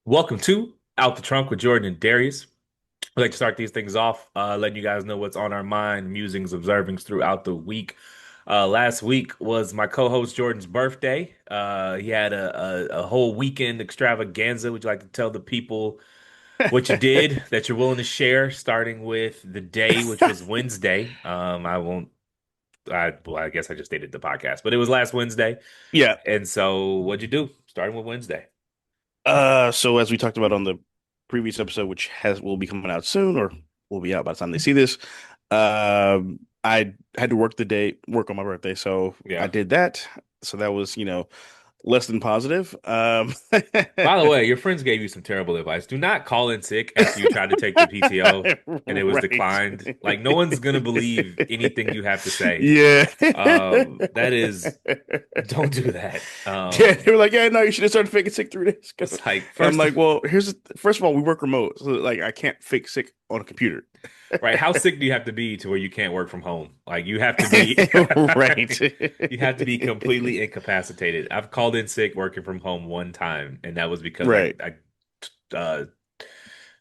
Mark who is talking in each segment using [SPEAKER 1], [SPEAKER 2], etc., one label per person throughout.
[SPEAKER 1] Welcome to Out the Trunk with Jordan and Darius. I'd like to start these things off, letting you guys know what's on our mind, musings, observings throughout the week. Last week was my co-host Jordan's birthday. He had a whole weekend extravaganza. Would you like to tell the people what you did that you're willing to share, starting with the day, which was Wednesday? I won't. I guess I just dated the podcast, but it was last Wednesday.
[SPEAKER 2] Yeah.
[SPEAKER 1] And so, what'd you do? Starting with Wednesday.
[SPEAKER 2] So as we talked about on the previous episode, which has will be coming out soon or will be out by the time they see this, I had to work on my birthday, so I
[SPEAKER 1] Yeah.
[SPEAKER 2] did that. So that was, less than positive.
[SPEAKER 1] By the way, your friends gave you some terrible advice. Do not call in sick after you tried to take the PTO and it was
[SPEAKER 2] Right.
[SPEAKER 1] declined. Like, no one's gonna believe anything you have to say.
[SPEAKER 2] Yeah.
[SPEAKER 1] That is, don't do that.
[SPEAKER 2] Yeah, they were like, yeah, no, you should have started faking sick 3 days ago.
[SPEAKER 1] It's like
[SPEAKER 2] And I'm
[SPEAKER 1] first,
[SPEAKER 2] like, well, first of all, we work remote, so like I can't fake sick on a computer.
[SPEAKER 1] right? How sick do you have to be to where you can't work from home? Like, you have to be,
[SPEAKER 2] Right.
[SPEAKER 1] you have to be completely incapacitated. I've called in sick working from home one time, and that was because I,
[SPEAKER 2] Right.
[SPEAKER 1] I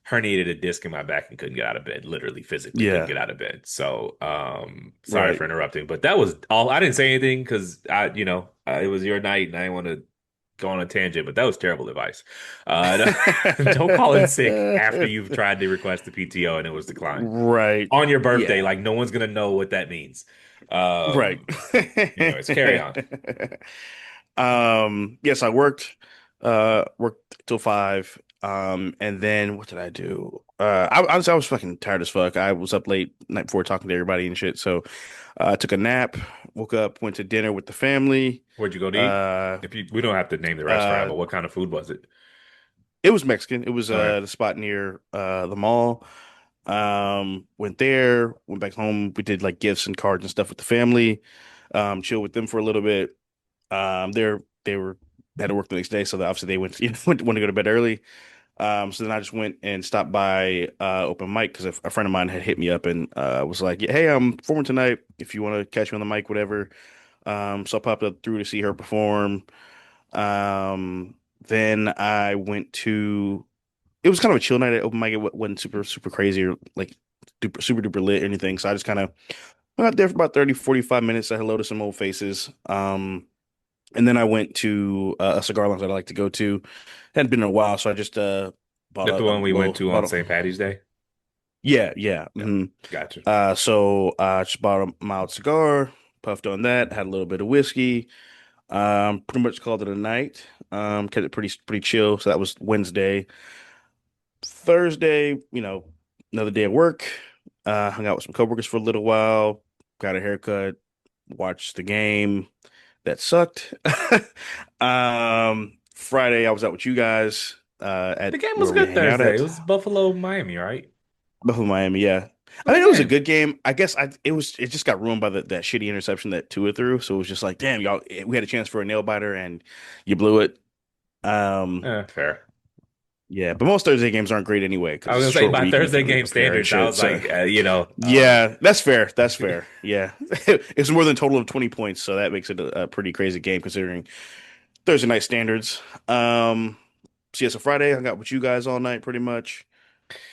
[SPEAKER 1] herniated a disc in my back and couldn't get out of bed, literally physically couldn't
[SPEAKER 2] Yeah.
[SPEAKER 1] get out of bed. So, sorry for
[SPEAKER 2] Right.
[SPEAKER 1] interrupting, but that was all. I didn't say anything because it was your night and I didn't want to go on a tangent, but that was terrible advice. Don't call in sick after you've tried to request the PTO and it was declined
[SPEAKER 2] Right.
[SPEAKER 1] on your birthday.
[SPEAKER 2] Yeah.
[SPEAKER 1] Like no one's gonna know what that means.
[SPEAKER 2] Right.
[SPEAKER 1] Anyways, carry on.
[SPEAKER 2] Yes, I worked till 5. And then what did I do? Honestly, I was fucking tired as fuck. I was up late night before talking to everybody and shit. So, I took a nap, woke up, went to dinner with the family.
[SPEAKER 1] Where'd you go to eat?
[SPEAKER 2] Uh,
[SPEAKER 1] We don't have to name the restaurant,
[SPEAKER 2] uh,
[SPEAKER 1] but what kind of food was it?
[SPEAKER 2] it was Mexican. It was
[SPEAKER 1] Okay.
[SPEAKER 2] the spot near the mall. Went there, went back home. We did like gifts and cards and stuff with the family. Chill with them for a little bit. They had to work the next day, so obviously they went went to go to bed early. So then I just went and stopped by open mic because a friend of mine had hit me up and was like, "Yeah, hey, I'm performing tonight. If you want to catch me on the mic, whatever." So I popped up through to see her perform. Then I went to. It was kind of a chill night at open mic. It wasn't super crazy or like super duper lit or anything. So I just kind of hung out there for about 30, 45 minutes. Said hello to some old faces. And then I went to a cigar lounge that I like to go to. Hadn't been in a while, so I just bought
[SPEAKER 1] That's the one we went
[SPEAKER 2] well
[SPEAKER 1] to on
[SPEAKER 2] bought
[SPEAKER 1] St. Patty's Day.
[SPEAKER 2] yeah.
[SPEAKER 1] Yeah, gotcha.
[SPEAKER 2] So I just bought a mild cigar, puffed on that, had a little bit of whiskey. Pretty much called it a night. Kept it pretty chill. So that was Wednesday. Thursday, another day at work. Hung out with some coworkers for a little while, got a haircut, watched the game. That sucked. Friday I was out with you guys
[SPEAKER 1] The
[SPEAKER 2] at
[SPEAKER 1] game was
[SPEAKER 2] where we
[SPEAKER 1] good
[SPEAKER 2] hang out
[SPEAKER 1] Thursday. It
[SPEAKER 2] at
[SPEAKER 1] was Buffalo, Miami, right?
[SPEAKER 2] Buffalo, Miami. Yeah,
[SPEAKER 1] It
[SPEAKER 2] I
[SPEAKER 1] was a
[SPEAKER 2] think
[SPEAKER 1] good
[SPEAKER 2] it was a
[SPEAKER 1] game.
[SPEAKER 2] good game. I guess it just got ruined by that shitty interception that Tua threw. So it was just like, damn, y'all, we had a chance for a nail biter and you blew it. Um,
[SPEAKER 1] Fair.
[SPEAKER 2] yeah, but most Thursday games aren't great anyway
[SPEAKER 1] I
[SPEAKER 2] because
[SPEAKER 1] was
[SPEAKER 2] it's
[SPEAKER 1] gonna
[SPEAKER 2] a
[SPEAKER 1] say
[SPEAKER 2] short
[SPEAKER 1] by
[SPEAKER 2] week and you
[SPEAKER 1] Thursday
[SPEAKER 2] can't really
[SPEAKER 1] game
[SPEAKER 2] prepare and
[SPEAKER 1] standards, I
[SPEAKER 2] shit.
[SPEAKER 1] was
[SPEAKER 2] So
[SPEAKER 1] like,
[SPEAKER 2] yeah, that's fair. That's fair. Yeah, it's more than a total of 20 points, so that makes it a pretty crazy game considering Thursday night standards. So yeah, so Friday I hung out with you guys all night pretty much.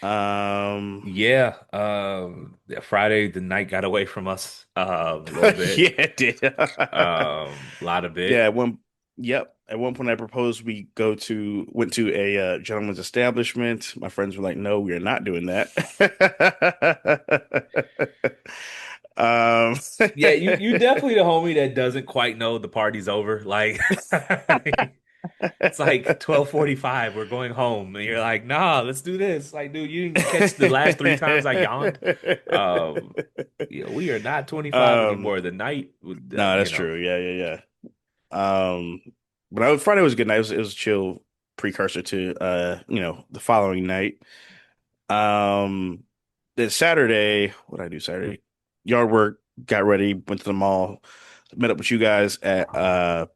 [SPEAKER 2] Um,
[SPEAKER 1] yeah. Yeah, Friday the night got away from us a little bit.
[SPEAKER 2] yeah, it did.
[SPEAKER 1] A lot of
[SPEAKER 2] Yeah,
[SPEAKER 1] it.
[SPEAKER 2] yep. At one point I proposed we went to a gentleman's establishment. My friends were like, "No, we are not doing that." Um,
[SPEAKER 1] Yeah, you definitely the homie that doesn't quite know the party's over. Like it's like 12:45, we're going home, and you're like, nah, let's do this. Like, dude, you didn't catch the last three times I yawned. Um, we are not 25
[SPEAKER 2] um,
[SPEAKER 1] anymore. The night,
[SPEAKER 2] no, that's true. Yeah. But Friday was a good night. It was a chill precursor to the following night. Um, then Saturday, what did I do Saturday? Yard work, got ready, went to the mall, met up with you guys at a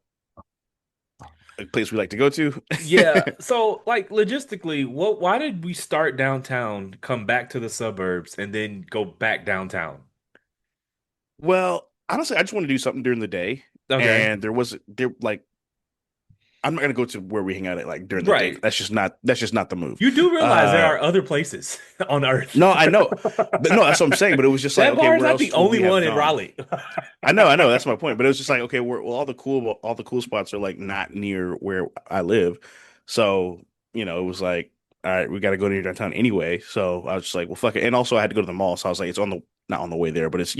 [SPEAKER 2] place we like to go to.
[SPEAKER 1] Yeah. So, like, logistically, why did we start downtown, come back to the suburbs, and then go back downtown?
[SPEAKER 2] Well, honestly, I just want to do something during the day,
[SPEAKER 1] Okay.
[SPEAKER 2] and there I'm not gonna go to where we hang out at like during the day.
[SPEAKER 1] Right.
[SPEAKER 2] That's just not the move.
[SPEAKER 1] You do realize there
[SPEAKER 2] Uh,
[SPEAKER 1] are other places on Earth.
[SPEAKER 2] no, I know, but no, that's what I'm saying. But it was just like,
[SPEAKER 1] That
[SPEAKER 2] okay,
[SPEAKER 1] bar is
[SPEAKER 2] where
[SPEAKER 1] not the
[SPEAKER 2] else would
[SPEAKER 1] only
[SPEAKER 2] we have
[SPEAKER 1] one in
[SPEAKER 2] gone?
[SPEAKER 1] Raleigh.
[SPEAKER 2] I know, that's my point. But it was just like, okay, well, all the cool spots are like not near where I live, so it was like, all right, we got to go to downtown anyway. So I was just like, well, fuck it. And also, I had to go to the mall, so I was like, it's on the not on the way there, but it's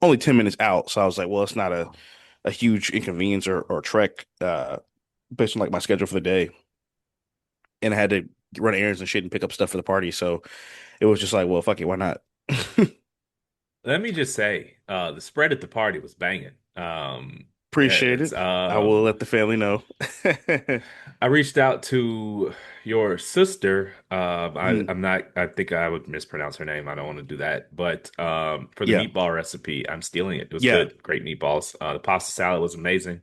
[SPEAKER 2] only 10 minutes out. So I was like, well, it's not a huge inconvenience or trek based on like my schedule for the day, and I had to run errands and shit and pick up stuff for the party. So it was just like, well, fuck it, why not?
[SPEAKER 1] Let me just say, the spread at the party was banging.
[SPEAKER 2] Appreciate
[SPEAKER 1] It's
[SPEAKER 2] it. I will let the family know.
[SPEAKER 1] I reached out to your sister.
[SPEAKER 2] Mm,
[SPEAKER 1] I'm not. I think I would mispronounce her name. I don't want to do that. But for the
[SPEAKER 2] yeah,
[SPEAKER 1] meatball recipe, I'm stealing it. It was
[SPEAKER 2] yeah,
[SPEAKER 1] good. Great meatballs. The pasta salad was amazing.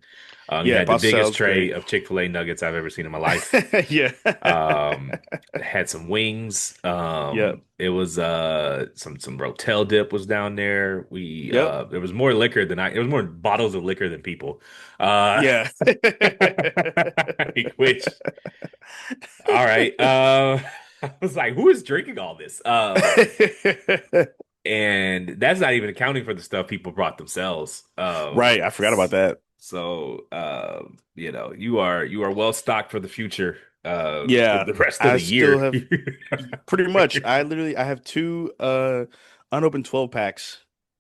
[SPEAKER 1] You
[SPEAKER 2] yeah.
[SPEAKER 1] had the
[SPEAKER 2] Pasta
[SPEAKER 1] biggest
[SPEAKER 2] salad's
[SPEAKER 1] tray
[SPEAKER 2] great.
[SPEAKER 1] of Chick-fil-A nuggets I've ever seen in my life.
[SPEAKER 2] Yeah,
[SPEAKER 1] Um, had some wings.
[SPEAKER 2] yeah,
[SPEAKER 1] It was some Rotel dip was down there. We
[SPEAKER 2] yep,
[SPEAKER 1] there was more liquor than I. There was more bottles of liquor than people. Uh,
[SPEAKER 2] yeah.
[SPEAKER 1] which all right. I was like, who is drinking all this? And that's not even accounting for the stuff people brought themselves.
[SPEAKER 2] Right, I forgot about that.
[SPEAKER 1] So you are well stocked for the future,
[SPEAKER 2] Yeah,
[SPEAKER 1] the rest of
[SPEAKER 2] I
[SPEAKER 1] the
[SPEAKER 2] still
[SPEAKER 1] year.
[SPEAKER 2] have pretty much. I have two unopened 12 packs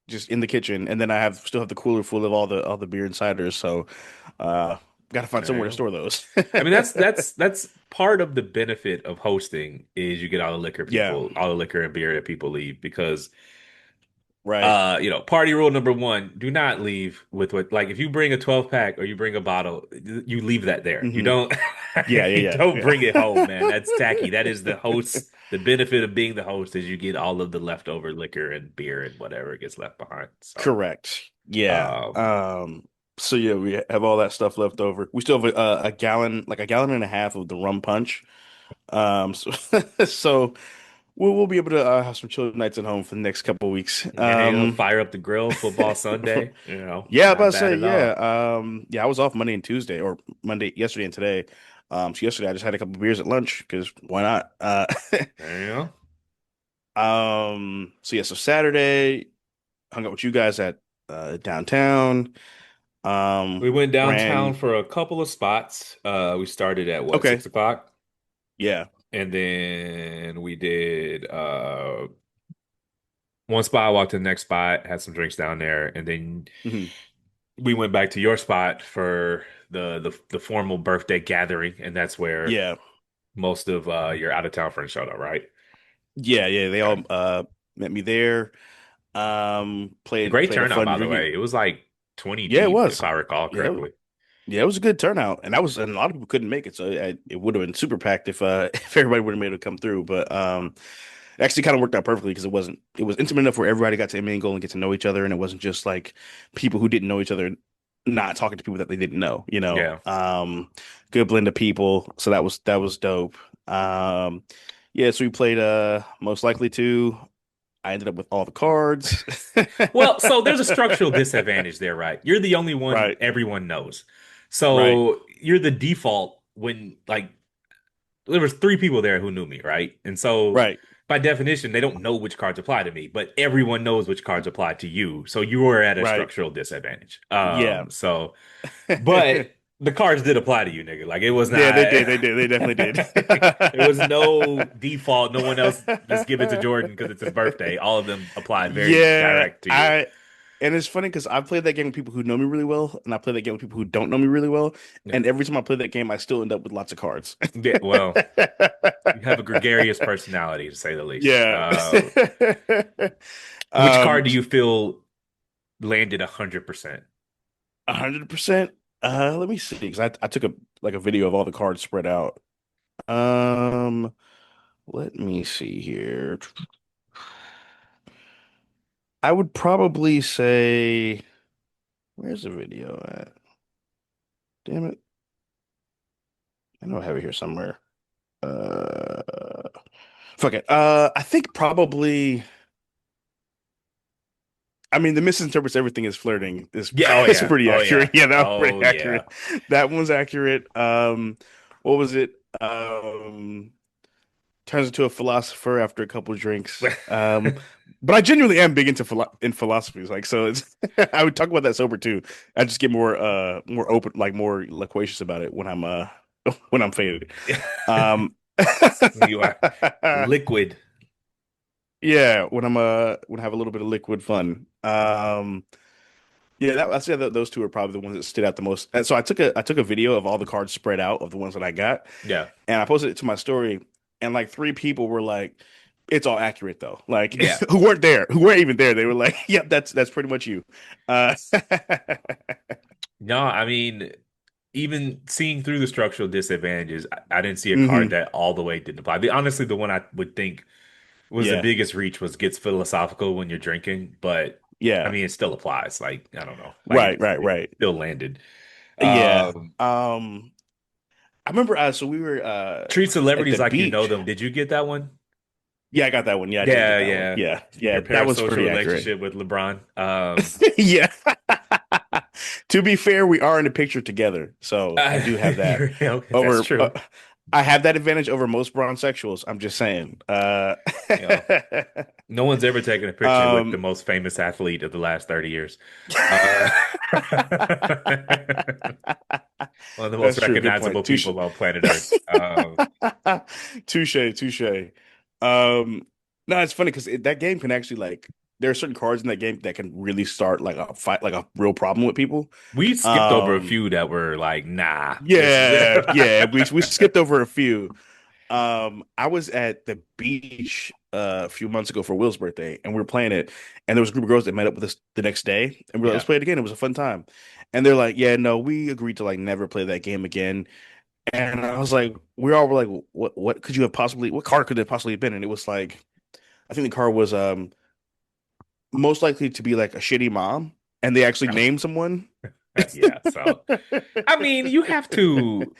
[SPEAKER 2] just in the kitchen, and then I have still have the cooler full of all the beer and ciders. So, uh, got to find
[SPEAKER 1] There
[SPEAKER 2] somewhere
[SPEAKER 1] you
[SPEAKER 2] to
[SPEAKER 1] go.
[SPEAKER 2] store those.
[SPEAKER 1] I mean, that's part of the benefit of hosting is you get
[SPEAKER 2] Yeah,
[SPEAKER 1] all the liquor and beer that people leave because
[SPEAKER 2] right.
[SPEAKER 1] party rule number one, do not leave with what, like, if you bring a 12 pack or you bring a bottle, you leave that there. You
[SPEAKER 2] Hmm.
[SPEAKER 1] don't,
[SPEAKER 2] Yeah,
[SPEAKER 1] you
[SPEAKER 2] yeah,
[SPEAKER 1] don't
[SPEAKER 2] yeah,
[SPEAKER 1] bring it home, man.
[SPEAKER 2] yeah.
[SPEAKER 1] That's tacky. That is the host. The benefit of being the host is you get all of the leftover liquor and beer and whatever gets left behind. So,
[SPEAKER 2] Correct. Yeah.
[SPEAKER 1] um,
[SPEAKER 2] So yeah, we have all that stuff left over. We still have a gallon, like a gallon and a half of the rum punch. So, so we'll be able to have some chill nights at home for the next couple of weeks.
[SPEAKER 1] there you go. Fire up the grill, football Sunday.
[SPEAKER 2] Yeah, I'm about
[SPEAKER 1] Not
[SPEAKER 2] to
[SPEAKER 1] bad
[SPEAKER 2] say,
[SPEAKER 1] at
[SPEAKER 2] yeah.
[SPEAKER 1] all.
[SPEAKER 2] Yeah, I was off Monday and Tuesday, or Monday, yesterday and today. So yesterday I just had a couple beers at lunch because why not?
[SPEAKER 1] There you go.
[SPEAKER 2] So yeah, so Saturday hung out with you guys at downtown.
[SPEAKER 1] We went downtown
[SPEAKER 2] Ran.
[SPEAKER 1] for a couple of spots. We started at what,
[SPEAKER 2] Okay.
[SPEAKER 1] 6 o'clock?
[SPEAKER 2] Yeah.
[SPEAKER 1] And then we did one spot, I walked to the next spot, had some drinks down there, and then
[SPEAKER 2] Hmm.
[SPEAKER 1] we went back to your spot for the formal birthday gathering, and that's where
[SPEAKER 2] Yeah.
[SPEAKER 1] most of your out of town friends showed up, right?
[SPEAKER 2] Yeah. Yeah. They
[SPEAKER 1] Okay.
[SPEAKER 2] all met me there.
[SPEAKER 1] Great
[SPEAKER 2] Played a
[SPEAKER 1] turnout,
[SPEAKER 2] fun
[SPEAKER 1] by the
[SPEAKER 2] drinking.
[SPEAKER 1] way. It was like 20
[SPEAKER 2] Yeah, it
[SPEAKER 1] deep,
[SPEAKER 2] was.
[SPEAKER 1] if I recall
[SPEAKER 2] Yeah.
[SPEAKER 1] correctly.
[SPEAKER 2] Yeah, it was a good turnout, and a lot of people couldn't make it, so it would have been super packed if if everybody would have made it come through. But it actually kind of worked out perfectly because it was intimate enough where everybody got to mingle and get to know each other, and it wasn't just like people who didn't know each other not talking to people that they didn't know.
[SPEAKER 1] Yeah.
[SPEAKER 2] Good blend of people, so that was dope. Um, yeah, so we played most likely to. I ended up with all the cards.
[SPEAKER 1] Well, so there's a structural disadvantage there, right? You're the only one
[SPEAKER 2] Right,
[SPEAKER 1] everyone knows.
[SPEAKER 2] right,
[SPEAKER 1] So you're the default when, like, there was three people there who knew me, right? And so
[SPEAKER 2] right,
[SPEAKER 1] by definition, they don't know which cards apply to me, but everyone knows which cards apply to you. So you were at a
[SPEAKER 2] right.
[SPEAKER 1] structural disadvantage.
[SPEAKER 2] Yeah.
[SPEAKER 1] But the cards did apply to you, nigga. Like, it was
[SPEAKER 2] Yeah, they
[SPEAKER 1] not
[SPEAKER 2] did. They did. They definitely did.
[SPEAKER 1] there was no default. No one else just give it to Jordan because it's his birthday. All of them applied very
[SPEAKER 2] Yeah,
[SPEAKER 1] direct to you.
[SPEAKER 2] and it's funny because I played that game with people who know me really well, and I play that game with people who don't know me really well.
[SPEAKER 1] Yeah.
[SPEAKER 2] And every time I play that game, I still end up with lots of cards.
[SPEAKER 1] Yeah, well, you have a gregarious personality, to say the least.
[SPEAKER 2] Yeah.
[SPEAKER 1] Which card do
[SPEAKER 2] So
[SPEAKER 1] you feel landed 100%?
[SPEAKER 2] 100%. Let me see, because I took a video of all the cards spread out. Um, Let me see here. I would probably say, where's the video at? Damn it. I know I have it here somewhere. Uh, Fuck it. I think probably I mean, the misinterprets everything as flirting is
[SPEAKER 1] Yeah, oh
[SPEAKER 2] is
[SPEAKER 1] yeah,
[SPEAKER 2] pretty
[SPEAKER 1] oh
[SPEAKER 2] accurate.
[SPEAKER 1] yeah,
[SPEAKER 2] Yeah, that was
[SPEAKER 1] oh
[SPEAKER 2] pretty
[SPEAKER 1] yeah.
[SPEAKER 2] accurate. That one's accurate. What was it? Turns into a philosopher after a couple of drinks. But I genuinely am big into philosophies. Like, so it's I would talk about that sober too. I just get more open, like more loquacious about it when I'm when I'm faded. Um,
[SPEAKER 1] You are liquid.
[SPEAKER 2] yeah, when I have a little bit of liquid fun. Yeah, I say that those two are probably the ones that stood out the most. And so I took a video of all the cards spread out of the ones that I got,
[SPEAKER 1] Yeah,
[SPEAKER 2] and I posted it to my story, and like three people were like, "It's all accurate though." Like
[SPEAKER 1] yeah.
[SPEAKER 2] who weren't even there. They were like, "Yep, that's pretty much you." Uh,
[SPEAKER 1] No, I mean, even seeing through the structural disadvantages, I didn't see a card
[SPEAKER 2] hmm
[SPEAKER 1] that all the way didn't apply. Honestly, the one I would think was the
[SPEAKER 2] Yeah,
[SPEAKER 1] biggest reach was gets philosophical when you're drinking, but I
[SPEAKER 2] yeah,
[SPEAKER 1] mean, it still applies. Like, I don't know. Like,
[SPEAKER 2] right, right,
[SPEAKER 1] it
[SPEAKER 2] right.
[SPEAKER 1] still landed.
[SPEAKER 2] Yeah.
[SPEAKER 1] Um,
[SPEAKER 2] I remember. So we were
[SPEAKER 1] Treat
[SPEAKER 2] at the
[SPEAKER 1] celebrities like you know
[SPEAKER 2] beach.
[SPEAKER 1] them. Did you get that one?
[SPEAKER 2] Yeah, I got that one. Yeah, I did get
[SPEAKER 1] Yeah,
[SPEAKER 2] that one.
[SPEAKER 1] yeah.
[SPEAKER 2] Yeah,
[SPEAKER 1] Your
[SPEAKER 2] yeah, that one's
[SPEAKER 1] parasocial
[SPEAKER 2] pretty accurate.
[SPEAKER 1] relationship with LeBron.
[SPEAKER 2] Yeah. To be fair, we are in a picture together, so I do have that
[SPEAKER 1] Okay, that's
[SPEAKER 2] over.
[SPEAKER 1] true.
[SPEAKER 2] I have that advantage over most bronsexuals. I'm just saying.
[SPEAKER 1] You know, no one's ever taken a picture with the
[SPEAKER 2] Um,
[SPEAKER 1] most famous athlete of the last 30 years. Uh, one of the most
[SPEAKER 2] that's true. Good point.
[SPEAKER 1] recognizable
[SPEAKER 2] Touche.
[SPEAKER 1] people on planet Earth.
[SPEAKER 2] Touche. Touche. Um, no, it's funny because that game can actually like there are certain cards in that game that can really start like a fight, like a real problem with people.
[SPEAKER 1] We skipped over a
[SPEAKER 2] Um,
[SPEAKER 1] few that were like, nah, this is
[SPEAKER 2] yeah, yeah. We skipped over a few. I was at the beach a few months ago for Will's birthday, and we were playing it, and there was a group of girls that met up with us the next day, and we were like,
[SPEAKER 1] yeah.
[SPEAKER 2] let's play it again. It was a fun time. And they're like, yeah, no, we agreed to like never play that game again. And I was like, we all were like, what could you have possibly, what card could it have possibly been? And it was like, I think the card was most likely to be like a shitty mom, and they actually named someone.
[SPEAKER 1] Yeah. So, I mean, you have to.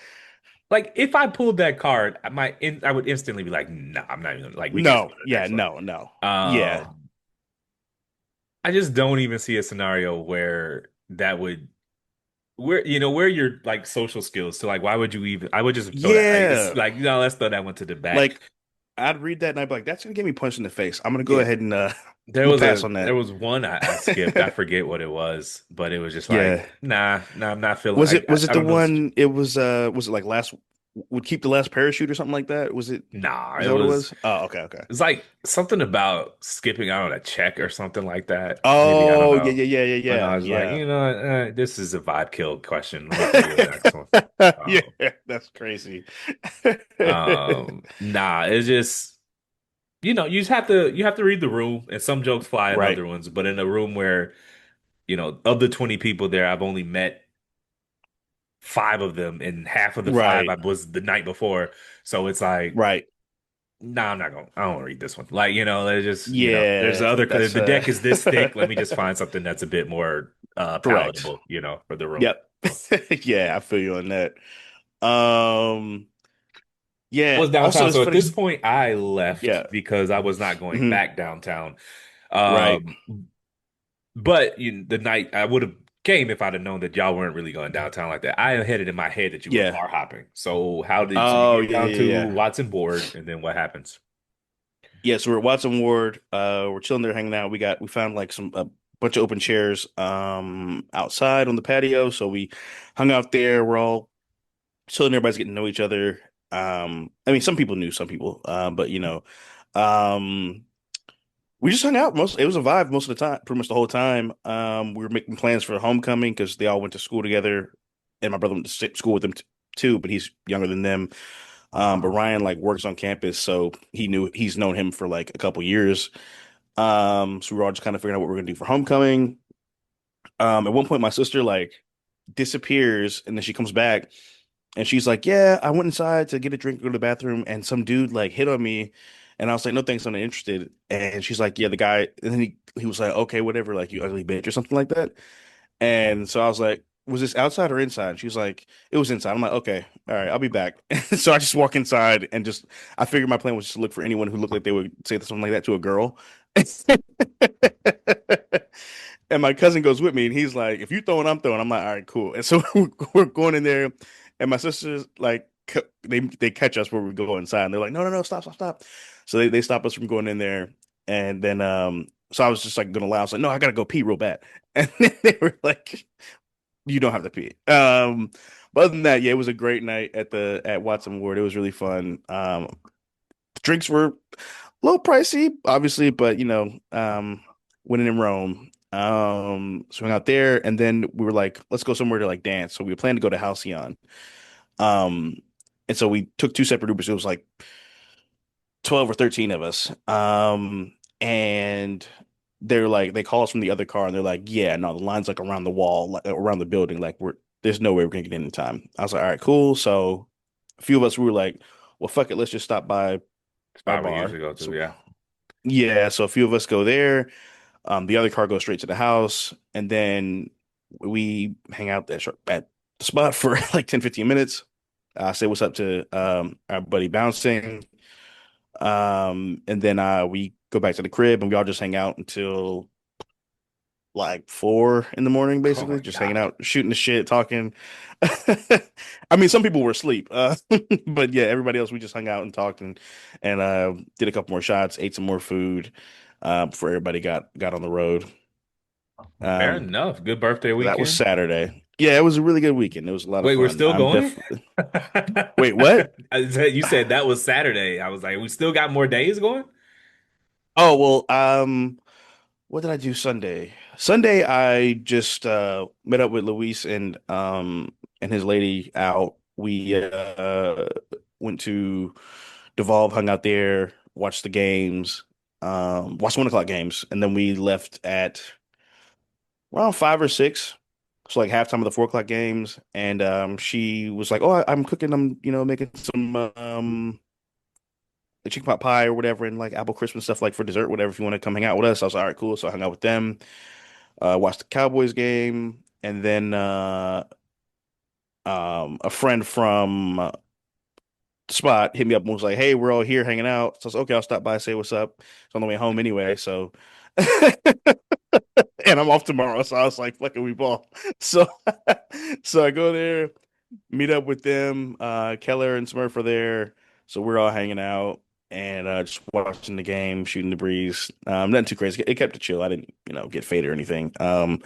[SPEAKER 1] Like if I pulled that card, I would instantly be like, nah, I'm not even like we can just
[SPEAKER 2] No,
[SPEAKER 1] go to the
[SPEAKER 2] yeah,
[SPEAKER 1] next one.
[SPEAKER 2] no, no. Yeah,
[SPEAKER 1] Um, I just don't even see a scenario where that would where your like social skills. So like why would you even I would just throw that like it's
[SPEAKER 2] yeah.
[SPEAKER 1] like let's throw that one to the back.
[SPEAKER 2] Like I'd read that and I'd be like, that's gonna get me punched in the face. I'm gonna go
[SPEAKER 1] Yeah.
[SPEAKER 2] ahead and
[SPEAKER 1] There
[SPEAKER 2] we'll
[SPEAKER 1] was
[SPEAKER 2] pass
[SPEAKER 1] a
[SPEAKER 2] on
[SPEAKER 1] there
[SPEAKER 2] that.
[SPEAKER 1] was one I skipped. I forget what it was, but it was just like,
[SPEAKER 2] Yeah.
[SPEAKER 1] nah, I'm not feeling
[SPEAKER 2] Was it
[SPEAKER 1] I
[SPEAKER 2] the
[SPEAKER 1] don't know.
[SPEAKER 2] one was it like last would keep the last parachute or something like that? Was it
[SPEAKER 1] Nah,
[SPEAKER 2] is
[SPEAKER 1] it
[SPEAKER 2] that what it
[SPEAKER 1] was
[SPEAKER 2] was? Oh, okay, okay.
[SPEAKER 1] it's like something about skipping out on a check or something like that. Maybe I don't
[SPEAKER 2] Oh, yeah,
[SPEAKER 1] know.
[SPEAKER 2] yeah, yeah,
[SPEAKER 1] And I
[SPEAKER 2] yeah,
[SPEAKER 1] was like,
[SPEAKER 2] yeah,
[SPEAKER 1] this is a vibe kill question. Let me throw you the next one.
[SPEAKER 2] yeah. Yeah,
[SPEAKER 1] Um,
[SPEAKER 2] that's crazy.
[SPEAKER 1] nah, it's just you have to read the room, and some jokes fly in
[SPEAKER 2] Right,
[SPEAKER 1] other ones. But in a room where of the 20 people there, I've only met five of them, and half of the five I
[SPEAKER 2] right,
[SPEAKER 1] was the night before. So it's like,
[SPEAKER 2] right.
[SPEAKER 1] nah, I'm not going. I don't want to read this one. Like, there's just, there's
[SPEAKER 2] Yeah,
[SPEAKER 1] other.
[SPEAKER 2] that's
[SPEAKER 1] The deck is this thick. Let me just find something that's a bit more
[SPEAKER 2] correct.
[SPEAKER 1] palatable, for the room.
[SPEAKER 2] Yep. Yeah, I feel you on that. Yeah.
[SPEAKER 1] Was
[SPEAKER 2] Also,
[SPEAKER 1] downtown.
[SPEAKER 2] it's
[SPEAKER 1] So at
[SPEAKER 2] funny
[SPEAKER 1] this
[SPEAKER 2] 'cause
[SPEAKER 1] point, I left
[SPEAKER 2] yeah.
[SPEAKER 1] because I was not going
[SPEAKER 2] hmm
[SPEAKER 1] back downtown.
[SPEAKER 2] Right.
[SPEAKER 1] Um, but the night I would have came if I'd have known that y'all weren't really going downtown like that. I had it in my head that you were
[SPEAKER 2] Yeah.
[SPEAKER 1] bar hopping. So so you
[SPEAKER 2] Oh,
[SPEAKER 1] get
[SPEAKER 2] yeah,
[SPEAKER 1] down
[SPEAKER 2] yeah,
[SPEAKER 1] to
[SPEAKER 2] yeah.
[SPEAKER 1] Watson Board, and then what happens?
[SPEAKER 2] Yeah, so we're at Watson Ward. We're chilling there, hanging out. We found like some a bunch of open chairs outside on the patio. So we hung out there. We're all chilling. Everybody's getting to know each other. I mean, some people knew some people, but um, we just hung out. It was a vibe most of the time, pretty much the whole time. We were making plans for homecoming because they all went to school together, and my brother went to school with them too, but he's younger than them. But Ryan like works on campus, so he's known him for like a couple years. So we were all just kind of figuring out what we're gonna do for homecoming. At one point, my sister like disappears, and then she comes back, and she's like, "Yeah, I went inside to get a drink, go to the bathroom, and some dude like hit on me." And I was like, "No thanks, I'm not interested." And she's like, "Yeah, the guy." And then he was like, "Okay, whatever, like you ugly bitch or something like that." And so I was like, "Was this outside or inside?" She was like, "It was inside." I'm like, "Okay, all right, I'll be back." So I just walk inside and I figured my plan was just to look for anyone who looked like they would say something like that to a girl. And my cousin goes with me, and he's like, "If you throwing, I'm throwing." I'm like, "All right, cool." And so we're going in there, and my sisters like they catch us where we go inside, and they're like, "No, no, no, stop, stop, stop!" So they stop us from going in there, and then so I was just like gonna lie. I was like, "No, I gotta go pee real bad," and then they were like, "You don't have to pee." But other than that, yeah, it was a great night at Watson Ward. It was really fun. Drinks were a little pricey, obviously, but winning in Rome. So we went out there, and then we were like, let's go somewhere to like dance. So we planned to go to Halcyon. Um, and so we took two separate Ubers. It was like 12 or 13 of us. And they're like, they call us from the other car, and they're like, yeah, no, the line's like around the wall, like around the building. Like there's no way we're gonna get in time. I was like, all right, cool. So a few of us we were like, well, fuck it, let's just stop by our
[SPEAKER 1] Spot we
[SPEAKER 2] bar.
[SPEAKER 1] usually go to,
[SPEAKER 2] So
[SPEAKER 1] yeah.
[SPEAKER 2] yeah, so a few of us go there. The other car goes straight to the house, and then we hang out at the spot for like 10, 15 minutes. Say what's up to our buddy Bouncing. And then we go back to the crib and we all just hang out until like 4 in the morning,
[SPEAKER 1] Oh
[SPEAKER 2] basically,
[SPEAKER 1] my
[SPEAKER 2] just hanging
[SPEAKER 1] God.
[SPEAKER 2] out, shooting the shit, talking. I mean, some people were asleep, but yeah, everybody else we just hung out and talked and did a couple more shots, ate some more food before everybody got on the road.
[SPEAKER 1] Fair
[SPEAKER 2] Um,
[SPEAKER 1] enough. Good birthday
[SPEAKER 2] that was
[SPEAKER 1] weekend.
[SPEAKER 2] Saturday. Yeah, it was a really good weekend. It was a lot of
[SPEAKER 1] Wait, we're
[SPEAKER 2] fun.
[SPEAKER 1] still
[SPEAKER 2] I'm
[SPEAKER 1] going?
[SPEAKER 2] definitely. Wait, what?
[SPEAKER 1] You said that was Saturday. I was like, we still got more days going?
[SPEAKER 2] Oh, well, what did I do Sunday? Sunday I just met up with Luis and his lady out. We went to Devolve, hung out there, watched the games, watched 1 o'clock games, and then we left at around 5 or 6. So like halftime of the 4 o'clock games, and she was like, "Oh, I'm cooking. I'm making some like chicken pot pie or whatever, and like apple crisp and stuff like for dessert, whatever. If you want to come hang out with us." I was like, "All right, cool." So I hung out with them, watched the Cowboys game, and then a friend from the spot hit me up and was like, "Hey, we're all here hanging out." So I was like, "Okay, I'll stop by, say what's up." It's on the way home anyway, so and I'm off tomorrow, so I was like, "Fucking we ball." So so I go there, meet up with them. Keller and Smurf are there, so we're all hanging out and just watching the game, shooting the breeze. Nothing too crazy. It kept it chill. I didn't, get faded or anything. And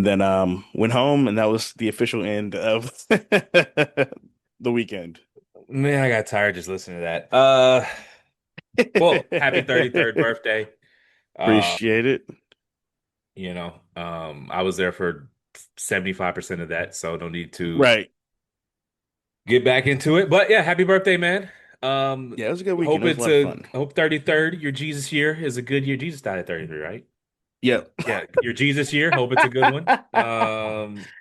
[SPEAKER 2] then went home, and that was the official end of the weekend.
[SPEAKER 1] Man, I got tired just listening to that. Well, happy 33rd birthday. Uh,
[SPEAKER 2] Appreciate it.
[SPEAKER 1] I was there for 75% of that, so no need to
[SPEAKER 2] Right.
[SPEAKER 1] get back into it. But yeah, happy birthday, man.
[SPEAKER 2] Yeah, it was a good weekend. It was a lot of fun.
[SPEAKER 1] Hope 33rd, your Jesus year is a good year. Jesus died at 33, right?
[SPEAKER 2] Yep.
[SPEAKER 1] Yeah, your Jesus year. Hope it's a good one.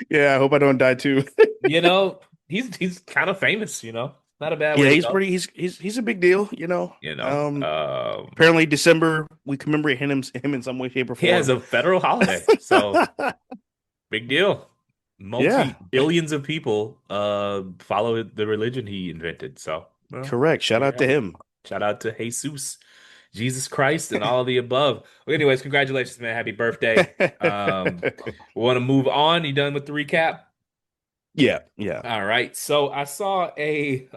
[SPEAKER 2] Yeah, I hope I don't die too.
[SPEAKER 1] You know, he's kind of famous, Not a bad way
[SPEAKER 2] Yeah,
[SPEAKER 1] to
[SPEAKER 2] he's
[SPEAKER 1] go.
[SPEAKER 2] pretty he's a big deal.
[SPEAKER 1] You know,
[SPEAKER 2] Apparently December we commemorate him in some way, shape, or
[SPEAKER 1] he has
[SPEAKER 2] form.
[SPEAKER 1] a federal holiday, so big deal.
[SPEAKER 2] Yeah,
[SPEAKER 1] Multi billions of people follow the religion he invented. So, well,
[SPEAKER 2] correct. Shout
[SPEAKER 1] there you
[SPEAKER 2] out to
[SPEAKER 1] have it.
[SPEAKER 2] him.
[SPEAKER 1] Shout out to Jesus, Jesus Christ, and all of the above. Well, anyways, congratulations, man. Happy birthday. We want to move on. You done with the recap?
[SPEAKER 2] Yeah, yeah.
[SPEAKER 1] All right. So I saw a,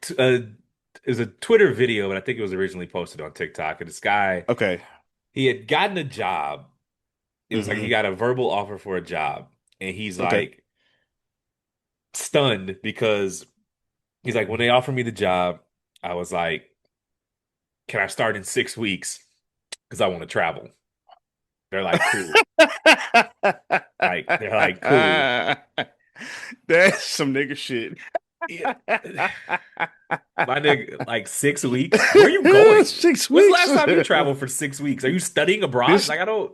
[SPEAKER 1] t- a it was a Twitter video, but I think it was originally posted on TikTok. And this guy,
[SPEAKER 2] Okay.
[SPEAKER 1] he had gotten a job. It was like he
[SPEAKER 2] Hmm.
[SPEAKER 1] got a verbal offer for a job, and he's
[SPEAKER 2] Okay.
[SPEAKER 1] like stunned because he's like, when they offered me the job, I was like, can I start in 6 weeks? Because I want to travel. They're like, cool. Like they're like, cool.
[SPEAKER 2] That's some nigga shit.
[SPEAKER 1] Yeah. My nigga, like 6 weeks? Where are you going?
[SPEAKER 2] Six
[SPEAKER 1] When's the
[SPEAKER 2] weeks.
[SPEAKER 1] last time you traveled for 6 weeks? Are you studying abroad?
[SPEAKER 2] This
[SPEAKER 1] Like I don't.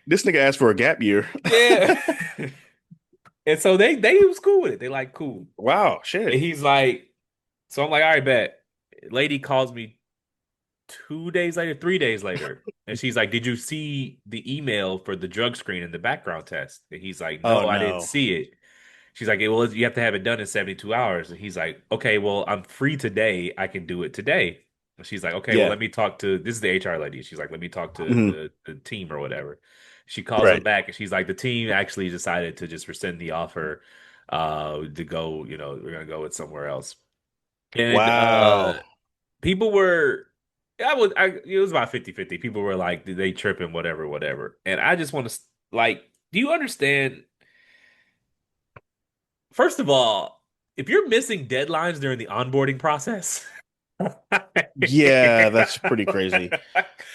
[SPEAKER 2] this nigga asked for a gap year.
[SPEAKER 1] Yeah. And so they was cool with it. They like cool.
[SPEAKER 2] Wow,
[SPEAKER 1] And
[SPEAKER 2] shit.
[SPEAKER 1] he's like, so I'm like, all right, bet. Lady calls me 2 days later, 3 days later, and she's like, did you see the email for the drug screen and the background test? And he's like,
[SPEAKER 2] Oh
[SPEAKER 1] no, I didn't
[SPEAKER 2] no.
[SPEAKER 1] see it. She's like, well, you have to have it done in 72 hours. And he's like, okay, well, I'm free today. I can do it today. She's like, okay, well,
[SPEAKER 2] Yeah.
[SPEAKER 1] let me talk to this is the HR lady. She's like, let me talk to
[SPEAKER 2] Hmm.
[SPEAKER 1] the team or whatever. She calls them
[SPEAKER 2] Right.
[SPEAKER 1] back and she's like, the team actually decided to just rescind the offer to go, we're gonna go with somewhere else. And
[SPEAKER 2] Wow.
[SPEAKER 1] people were it was about 50-50. People were like, did they tripping, whatever, whatever. And I just want to like, do you understand? First of all, if you're missing deadlines during the onboarding process,
[SPEAKER 2] Yeah, that's pretty crazy.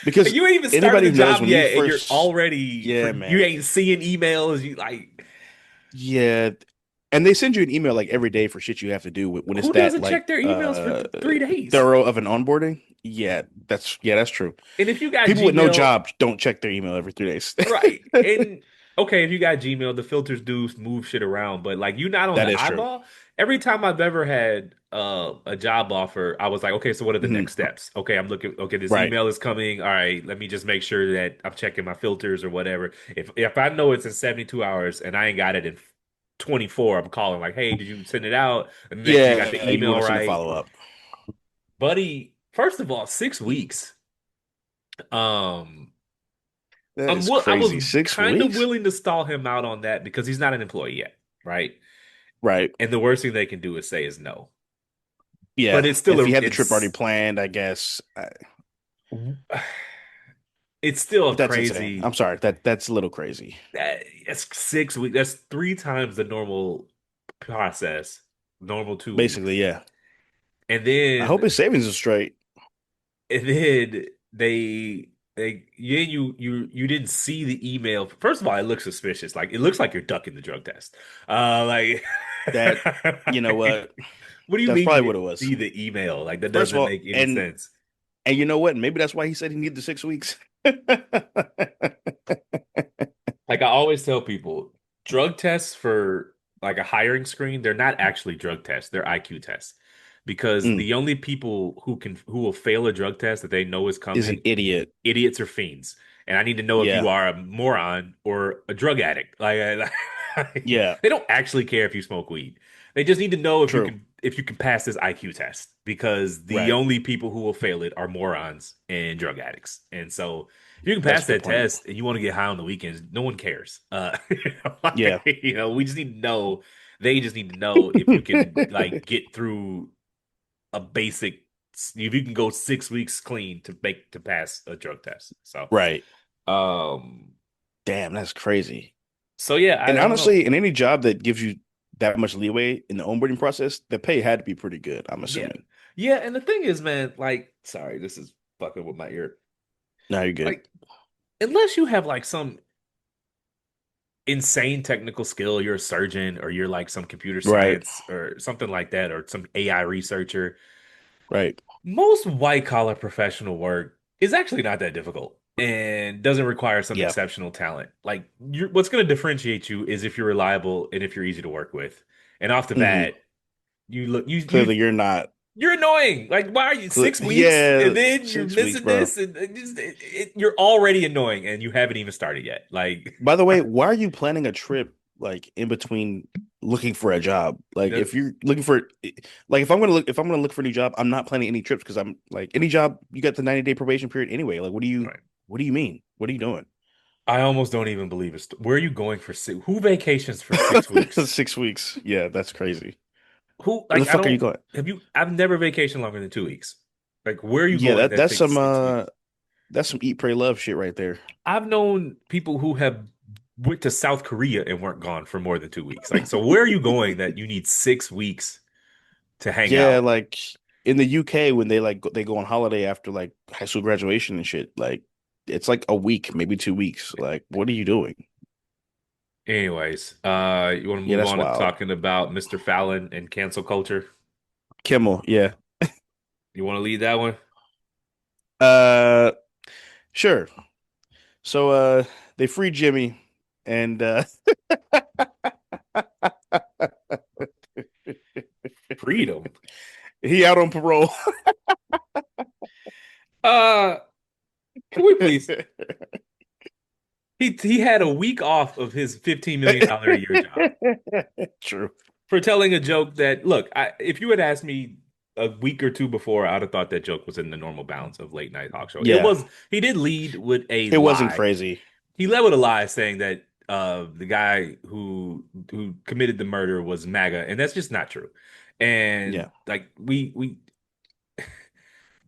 [SPEAKER 2] Because
[SPEAKER 1] you ain't even started
[SPEAKER 2] anybody
[SPEAKER 1] the
[SPEAKER 2] who knows
[SPEAKER 1] job
[SPEAKER 2] when you
[SPEAKER 1] yet, and you're
[SPEAKER 2] first,
[SPEAKER 1] already
[SPEAKER 2] yeah,
[SPEAKER 1] you
[SPEAKER 2] man.
[SPEAKER 1] ain't seeing emails. You like,
[SPEAKER 2] Yeah. And they send you an email like every day for shit you have to do when it's
[SPEAKER 1] who
[SPEAKER 2] that
[SPEAKER 1] doesn't
[SPEAKER 2] like
[SPEAKER 1] check their emails for 3 days?
[SPEAKER 2] thorough of an onboarding. Yeah, that's true.
[SPEAKER 1] And if you got
[SPEAKER 2] People with no
[SPEAKER 1] Gmail,
[SPEAKER 2] job don't check their email every 3 days.
[SPEAKER 1] right? And okay, if you got Gmail, the filters do move shit around, but like you not on
[SPEAKER 2] That
[SPEAKER 1] the
[SPEAKER 2] is true.
[SPEAKER 1] eyeball. Every time I've ever had a job offer, I was like, okay, so what are the
[SPEAKER 2] Hmm.
[SPEAKER 1] next steps? Okay, I'm looking. Okay, this
[SPEAKER 2] Right.
[SPEAKER 1] email is coming. All right, let me just make sure that I'm checking my filters or whatever. If I know it's in 72 hours and I ain't got it in 24, I'm calling like, hey, did you send it out? And make sure you got the
[SPEAKER 2] Yeah, you want
[SPEAKER 1] email
[SPEAKER 2] to send a
[SPEAKER 1] right,
[SPEAKER 2] follow up.
[SPEAKER 1] buddy. First of all, 6 weeks. Um,
[SPEAKER 2] That is
[SPEAKER 1] I was
[SPEAKER 2] crazy. Six
[SPEAKER 1] kind of
[SPEAKER 2] weeks?
[SPEAKER 1] willing to stall him out on that because he's not an employee yet, right?
[SPEAKER 2] Right.
[SPEAKER 1] And the worst thing they can do is say is no.
[SPEAKER 2] Yeah.
[SPEAKER 1] But it's
[SPEAKER 2] And
[SPEAKER 1] still
[SPEAKER 2] if
[SPEAKER 1] a
[SPEAKER 2] you had the trip already planned, I guess.
[SPEAKER 1] it's still a
[SPEAKER 2] But that's insane.
[SPEAKER 1] crazy
[SPEAKER 2] I'm sorry. That's a little crazy.
[SPEAKER 1] that's 6 weeks. That's 3 times the normal process, normal two
[SPEAKER 2] Basically,
[SPEAKER 1] weeks.
[SPEAKER 2] yeah.
[SPEAKER 1] And
[SPEAKER 2] I
[SPEAKER 1] then
[SPEAKER 2] hope his savings is straight.
[SPEAKER 1] and then you didn't see the email. First of all, it looks suspicious. Like it looks like you're ducking the drug test. Like
[SPEAKER 2] That, you know what?
[SPEAKER 1] what do you
[SPEAKER 2] That's
[SPEAKER 1] mean you
[SPEAKER 2] probably what it
[SPEAKER 1] didn't
[SPEAKER 2] was.
[SPEAKER 1] see the email? Like that
[SPEAKER 2] First of
[SPEAKER 1] doesn't
[SPEAKER 2] all,
[SPEAKER 1] make any
[SPEAKER 2] and
[SPEAKER 1] sense.
[SPEAKER 2] you know what? Maybe that's why he said he needed the 6 weeks.
[SPEAKER 1] Like I always tell people, drug tests for like a hiring screen, they're not actually drug tests, they're IQ tests. Because
[SPEAKER 2] Mm,
[SPEAKER 1] the only people who will fail a drug test that they know is
[SPEAKER 2] is an
[SPEAKER 1] coming,
[SPEAKER 2] idiot.
[SPEAKER 1] idiots or fiends. And I need to know if you
[SPEAKER 2] Yeah.
[SPEAKER 1] are a moron or a drug addict.
[SPEAKER 2] Yeah.
[SPEAKER 1] they don't actually care if you smoke weed. They just need to know
[SPEAKER 2] True.
[SPEAKER 1] if you can pass this IQ test because the
[SPEAKER 2] Right.
[SPEAKER 1] only people who will fail it are morons and drug addicts. And so if you can
[SPEAKER 2] That's
[SPEAKER 1] pass
[SPEAKER 2] a good
[SPEAKER 1] that
[SPEAKER 2] point.
[SPEAKER 1] test and you want to get high on the weekends, no one cares.
[SPEAKER 2] Yeah.
[SPEAKER 1] We just need to know. They just need to know if you can like get through a basic if you can go 6 weeks clean to pass a drug test.
[SPEAKER 2] Right.
[SPEAKER 1] Um
[SPEAKER 2] Damn, that's crazy.
[SPEAKER 1] yeah,
[SPEAKER 2] And
[SPEAKER 1] I don't know.
[SPEAKER 2] honestly, in any job that gives you that much leeway in the onboarding process, the pay had to be pretty good, I'm
[SPEAKER 1] Yeah.
[SPEAKER 2] assuming.
[SPEAKER 1] Yeah, and the thing is, man, like sorry, this is fucking with my ear.
[SPEAKER 2] Now you're good.
[SPEAKER 1] Like unless you have like some insane technical skill, you're a surgeon or you're like some computer
[SPEAKER 2] Right.
[SPEAKER 1] science or something like that or some AI researcher,
[SPEAKER 2] Right.
[SPEAKER 1] most white collar professional work is actually not that difficult and doesn't require some
[SPEAKER 2] Yeah.
[SPEAKER 1] exceptional talent. Like what's going to differentiate you is if you're reliable and if you're easy to work with. And off the
[SPEAKER 2] Hmm.
[SPEAKER 1] bat, you look
[SPEAKER 2] Clearly you're not.
[SPEAKER 1] you're annoying. Like why are you 6 weeks
[SPEAKER 2] Yeah,
[SPEAKER 1] and then you're
[SPEAKER 2] 6 weeks,
[SPEAKER 1] missing
[SPEAKER 2] bro.
[SPEAKER 1] this and you're already annoying and you haven't even started yet. Like
[SPEAKER 2] By the way, why are you planning a trip like in between looking for a job? Like
[SPEAKER 1] that,
[SPEAKER 2] if you're looking for like if I'm gonna look for a new job, I'm not planning any trips because I'm like any job you got the 90-day probation period anyway. Like
[SPEAKER 1] right.
[SPEAKER 2] what do you mean? What are you doing?
[SPEAKER 1] I almost don't even believe it. Where are you going for who vacations for 6 weeks?
[SPEAKER 2] 6 weeks. Yeah, that's crazy.
[SPEAKER 1] Who
[SPEAKER 2] Where the
[SPEAKER 1] like I
[SPEAKER 2] fuck are you
[SPEAKER 1] don't
[SPEAKER 2] going?
[SPEAKER 1] I've never vacationed longer than 2 weeks. Like where are you
[SPEAKER 2] Yeah,
[SPEAKER 1] going
[SPEAKER 2] that
[SPEAKER 1] that
[SPEAKER 2] that's
[SPEAKER 1] takes
[SPEAKER 2] some
[SPEAKER 1] 6 weeks?
[SPEAKER 2] that's some eat, pray, love shit right there.
[SPEAKER 1] I've known people who have went to South Korea and weren't gone for more than 2 weeks. Like, so where are you going that you need 6 weeks to hang
[SPEAKER 2] Yeah,
[SPEAKER 1] out?
[SPEAKER 2] like in the UK when they go on holiday after like high school graduation and shit, like it's like a week, maybe 2 weeks. Like, what are you doing?
[SPEAKER 1] Anyways, you want to
[SPEAKER 2] Yeah,
[SPEAKER 1] move
[SPEAKER 2] that's
[SPEAKER 1] on to
[SPEAKER 2] wild.
[SPEAKER 1] talking about Mr. Fallon and cancel culture?
[SPEAKER 2] Kimmel, yeah.
[SPEAKER 1] You want to lead that one?
[SPEAKER 2] Uh, sure. So they freed Jimmy and
[SPEAKER 1] Freedom.
[SPEAKER 2] he out on parole.
[SPEAKER 1] Uh, can we please? He had a week off of his $15 million a year job
[SPEAKER 2] True.
[SPEAKER 1] for telling a joke that, look, if you had asked me a week or two before, I'd have thought that joke was in the normal bounds of late night talk show. It
[SPEAKER 2] Yeah,
[SPEAKER 1] was. He did lead with a
[SPEAKER 2] it wasn't
[SPEAKER 1] lie.
[SPEAKER 2] crazy.
[SPEAKER 1] He led with a lie, saying that the guy who committed the murder was MAGA, and that's just not true. And
[SPEAKER 2] Yeah.
[SPEAKER 1] like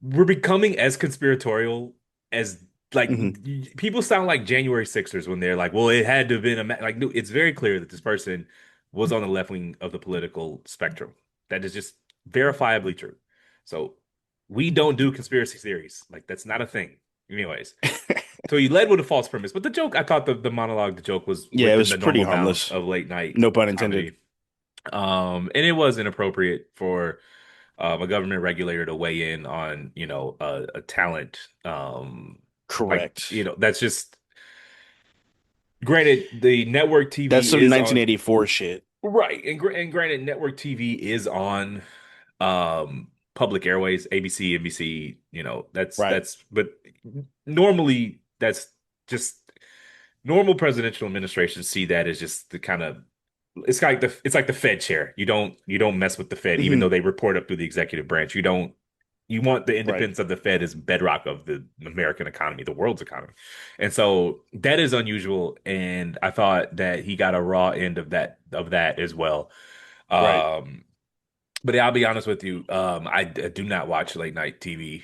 [SPEAKER 1] we're becoming as conspiratorial as like
[SPEAKER 2] Hmm.
[SPEAKER 1] people sound like January Sixers when they're like, well, it had to have been like no, it's very clear that this person was on the left wing of the political spectrum. That is just verifiably true. So we don't do conspiracy theories. Like that's not a thing. Anyways, so he led with a false premise, but the joke, I thought the monologue, the joke was
[SPEAKER 2] Yeah, it
[SPEAKER 1] within
[SPEAKER 2] was
[SPEAKER 1] the
[SPEAKER 2] pretty
[SPEAKER 1] normal bounds
[SPEAKER 2] harmless.
[SPEAKER 1] of late night
[SPEAKER 2] No pun intended.
[SPEAKER 1] comedy. And it was inappropriate for a government regulator to weigh in on, a talent. Like,
[SPEAKER 2] Correct.
[SPEAKER 1] that's just granted, the network
[SPEAKER 2] That's
[SPEAKER 1] TV
[SPEAKER 2] some
[SPEAKER 1] is on,
[SPEAKER 2] 1984 shit.
[SPEAKER 1] right. And granted, network TV is on public airways, ABC, NBC,
[SPEAKER 2] Right.
[SPEAKER 1] but normally that's just normal presidential administrations see that as just the kind of it's like the Fed chair. You don't mess with the Fed, even
[SPEAKER 2] Hmm.
[SPEAKER 1] though they report up through the executive branch. You want the
[SPEAKER 2] Right.
[SPEAKER 1] independence of the Fed as bedrock of the American economy, the world's economy. And so that is unusual. And I thought that he got a raw end of that as well.
[SPEAKER 2] Right.
[SPEAKER 1] Um, but I'll be honest with you, I do not watch late night TV.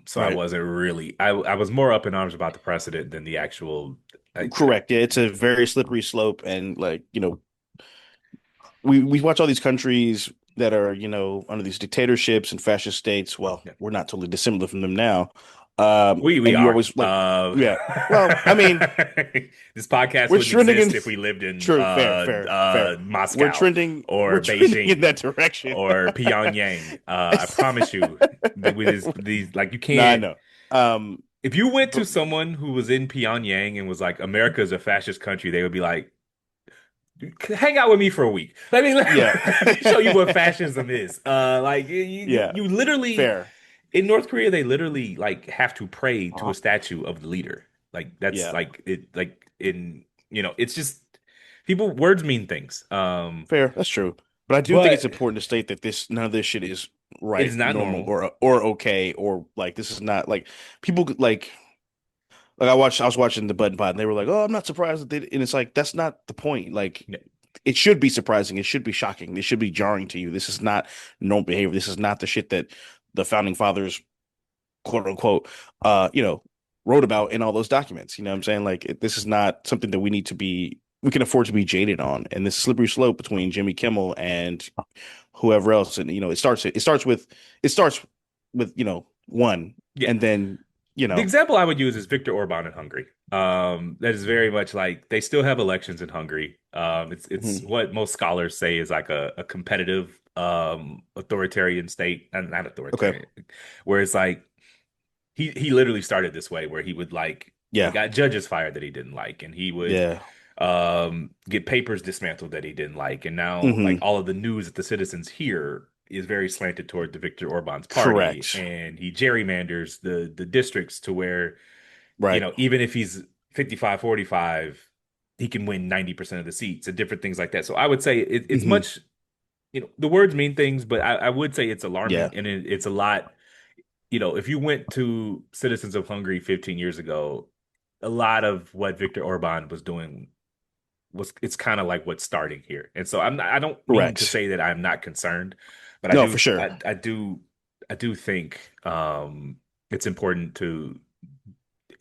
[SPEAKER 1] So I
[SPEAKER 2] Right.
[SPEAKER 1] wasn't really I was more up in arms about the precedent than the actual I,
[SPEAKER 2] Correct. Yeah, it's a very slippery slope, and like, we watch all these countries that are, under these dictatorships and fascist states. Well,
[SPEAKER 1] yeah.
[SPEAKER 2] we're not totally dissimilar from them now.
[SPEAKER 1] We
[SPEAKER 2] And you
[SPEAKER 1] are.
[SPEAKER 2] always like, yeah. Well, I mean,
[SPEAKER 1] This podcast
[SPEAKER 2] we're
[SPEAKER 1] wouldn't
[SPEAKER 2] trending in
[SPEAKER 1] exist if we lived in
[SPEAKER 2] true, fair, fair, fair.
[SPEAKER 1] Moscow
[SPEAKER 2] We're
[SPEAKER 1] or
[SPEAKER 2] trending in
[SPEAKER 1] Beijing
[SPEAKER 2] that direction.
[SPEAKER 1] or Pyongyang. I promise you that with these like you
[SPEAKER 2] No, I
[SPEAKER 1] can't.
[SPEAKER 2] know. Um,
[SPEAKER 1] If you went to
[SPEAKER 2] but
[SPEAKER 1] someone who was in Pyongyang and was like, America is a fascist country, they would be like, hang out with me for a week.
[SPEAKER 2] yeah.
[SPEAKER 1] Let me show you what fascism is. Like
[SPEAKER 2] Yeah,
[SPEAKER 1] you literally
[SPEAKER 2] fair.
[SPEAKER 1] in North Korea, they literally like have to pray to a statue of the leader. Like that's
[SPEAKER 2] Yeah,
[SPEAKER 1] like it like in it's just people words mean things.
[SPEAKER 2] fair. That's true. But I do think it's
[SPEAKER 1] But
[SPEAKER 2] important to state that this none of this shit is
[SPEAKER 1] it is
[SPEAKER 2] right,
[SPEAKER 1] not
[SPEAKER 2] normal,
[SPEAKER 1] normal.
[SPEAKER 2] or okay, or like this is not like people like I was watching the Button Pod and they were like, "Oh, I'm not surprised that they," and it's like that's not the point. Like it should be surprising, it should be shocking, it should be jarring to you. This is not normal behavior. This is not the shit that the founding fathers, quote unquote, wrote about in all those documents. You know what I'm saying? Like this is not something that we can afford to be jaded on. And this slippery slope between Jimmy Kimmel and whoever else, and it starts with one,
[SPEAKER 1] Yeah.
[SPEAKER 2] and then
[SPEAKER 1] The example I would use is Viktor Orban in Hungary. That is very much like they still have elections in Hungary. It's
[SPEAKER 2] mhm.
[SPEAKER 1] what most scholars say is like a competitive authoritarian state, and not
[SPEAKER 2] Okay,
[SPEAKER 1] authoritarian, where it's like he literally started this way where he
[SPEAKER 2] yeah,
[SPEAKER 1] got judges fired that he didn't like, and he would
[SPEAKER 2] yeah,
[SPEAKER 1] get papers dismantled that he didn't like, and now like
[SPEAKER 2] hmm,
[SPEAKER 1] all of the news that the citizens hear is very slanted toward the Viktor Orban's party,
[SPEAKER 2] correct,
[SPEAKER 1] and he gerrymanders the districts to where
[SPEAKER 2] right,
[SPEAKER 1] even if he's 55-45, he can win 90% of the seats and different things like that. So I would say it's
[SPEAKER 2] hmm,
[SPEAKER 1] much, the words mean things, but I would say it's alarming,
[SPEAKER 2] yeah,
[SPEAKER 1] and it's a lot. If you went to citizens of Hungary 15 years ago, a lot of what Viktor Orban was doing it's kind of like what's starting here. And so I don't mean to
[SPEAKER 2] correct.
[SPEAKER 1] say that I'm not concerned, but I
[SPEAKER 2] No, for
[SPEAKER 1] do
[SPEAKER 2] sure.
[SPEAKER 1] I do think it's important to